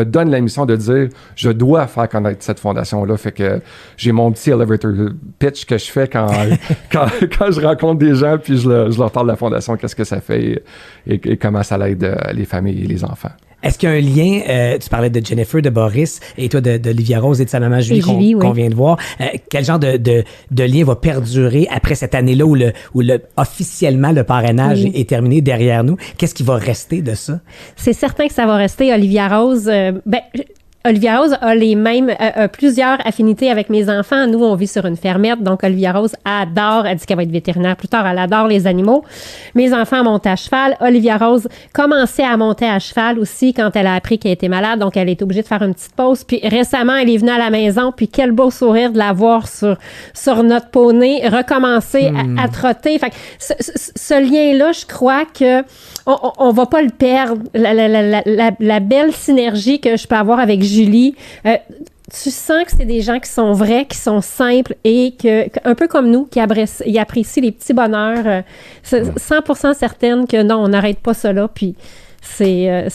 donne la mission de dire, je dois faire connaître cette fondation-là. Fait que j'ai mon petit elevator pitch que je fais quand je rencontre des gens, puis je leur parle de la fondation, qu'est-ce que ça fait et comment ça l'aide les familles et les enfants. Est-ce qu'il y a un lien, tu parlais de Jennifer, de Boris, et toi d'Olivia Rose et de sa maman Julie qu'on vient de voir. Quel genre de lien va perdurer après cette année-là où officiellement le parrainage est terminé derrière nous? Qu'est-ce qui va rester de ça? C'est certain que ça va rester. Olivia Rose, Olivia Rose a plusieurs affinités avec mes enfants. Nous, on vit sur une fermette, donc Olivia Rose elle dit qu'elle va être vétérinaire plus tard, elle adore les animaux. Mes enfants montent à cheval. Olivia Rose commençait à monter à cheval aussi quand elle a appris qu'elle était malade, donc elle est obligée de faire une petite pause. Puis récemment, elle est venue à la maison, puis quel beau sourire de la voir sur notre poney, recommencer à trotter. Fait que ce lien-là, je crois que on va pas le perdre. La belle synergie que je peux avoir avec Julie, tu sens que c'est des gens qui sont vrais, qui sont simples et un peu comme nous, qui apprécient les petits bonheurs. 100% certaine que non, on n'arrête pas cela. Puis c'est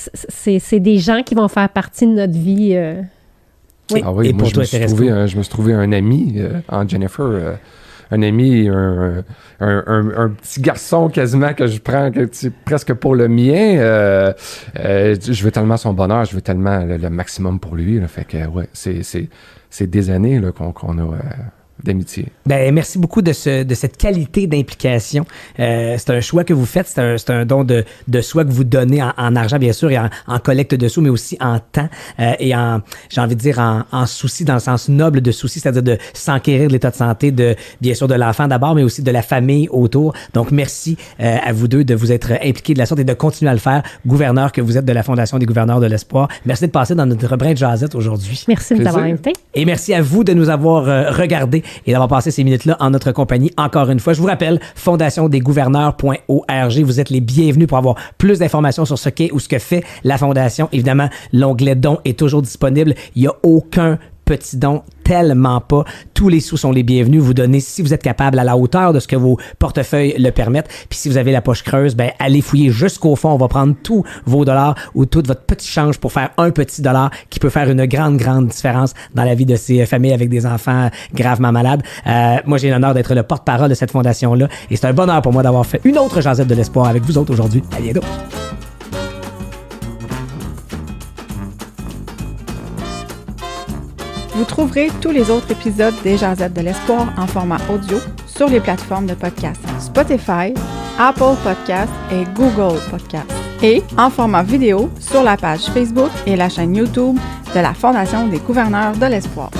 des gens qui vont faire partie de notre vie. Oui. Ah oui, et moi, je me suis trouvé un ami en Jennifer. Un ami, un petit garçon quasiment que je prends presque pour le mien. Je veux tellement son bonheur, je veux tellement le maximum pour lui. Là, fait que c'est des années là, qu'on a d'amitié. Ben, merci beaucoup de cette qualité d'implication. C'est un choix que vous faites, c'est un don de soi que vous donnez en argent, bien sûr, et en collecte de sous, mais aussi en temps et j'ai envie de dire, en souci, dans le sens noble de souci, c'est-à-dire de s'enquérir de l'état de santé, bien sûr, de l'enfant d'abord, mais aussi de la famille autour. Donc, merci à vous deux de vous être impliqués de la sorte et de continuer à le faire, gouverneur que vous êtes de la Fondation des gouverneurs de l'espoir. Merci de passer dans notre brin de jasette aujourd'hui. Merci de nous avoir invités. Et merci à vous de nous avoir regardés et d'avoir passé ces minutes-là en notre compagnie. Encore une fois, je vous rappelle, fondationdesgouverneurs.org. Vous êtes les bienvenus pour avoir plus d'informations sur ce qu'est ou ce que fait la Fondation. Évidemment, l'onglet dons est toujours disponible. Il n'y a aucun petit don, tellement pas. Tous les sous sont les bienvenus. Vous donnez, si vous êtes capable, à la hauteur de ce que vos portefeuilles le permettent. Puis si vous avez la poche creuse, ben allez fouiller jusqu'au fond. On va prendre tous vos dollars ou tout votre petit change pour faire un petit dollar qui peut faire une grande, grande différence dans la vie de ces familles avec des enfants gravement malades. Moi, j'ai l'honneur d'être le porte-parole de cette fondation-là et c'est un bonheur pour moi d'avoir fait une autre jasette de l'espoir avec vous autres aujourd'hui. À bientôt. Vous trouverez tous les autres épisodes des Jazettes de l'Espoir en format audio sur les plateformes de podcast Spotify, Apple Podcasts et Google Podcasts, et en format vidéo sur la page Facebook et la chaîne YouTube de la Fondation des gouverneurs de l'Espoir.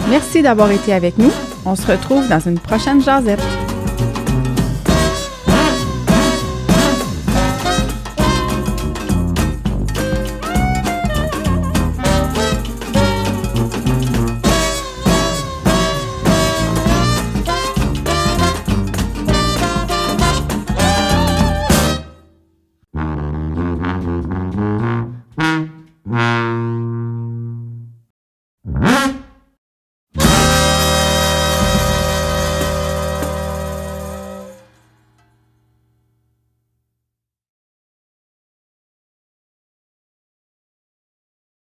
Merci d'avoir été avec nous. On se retrouve dans une prochaine Jazette.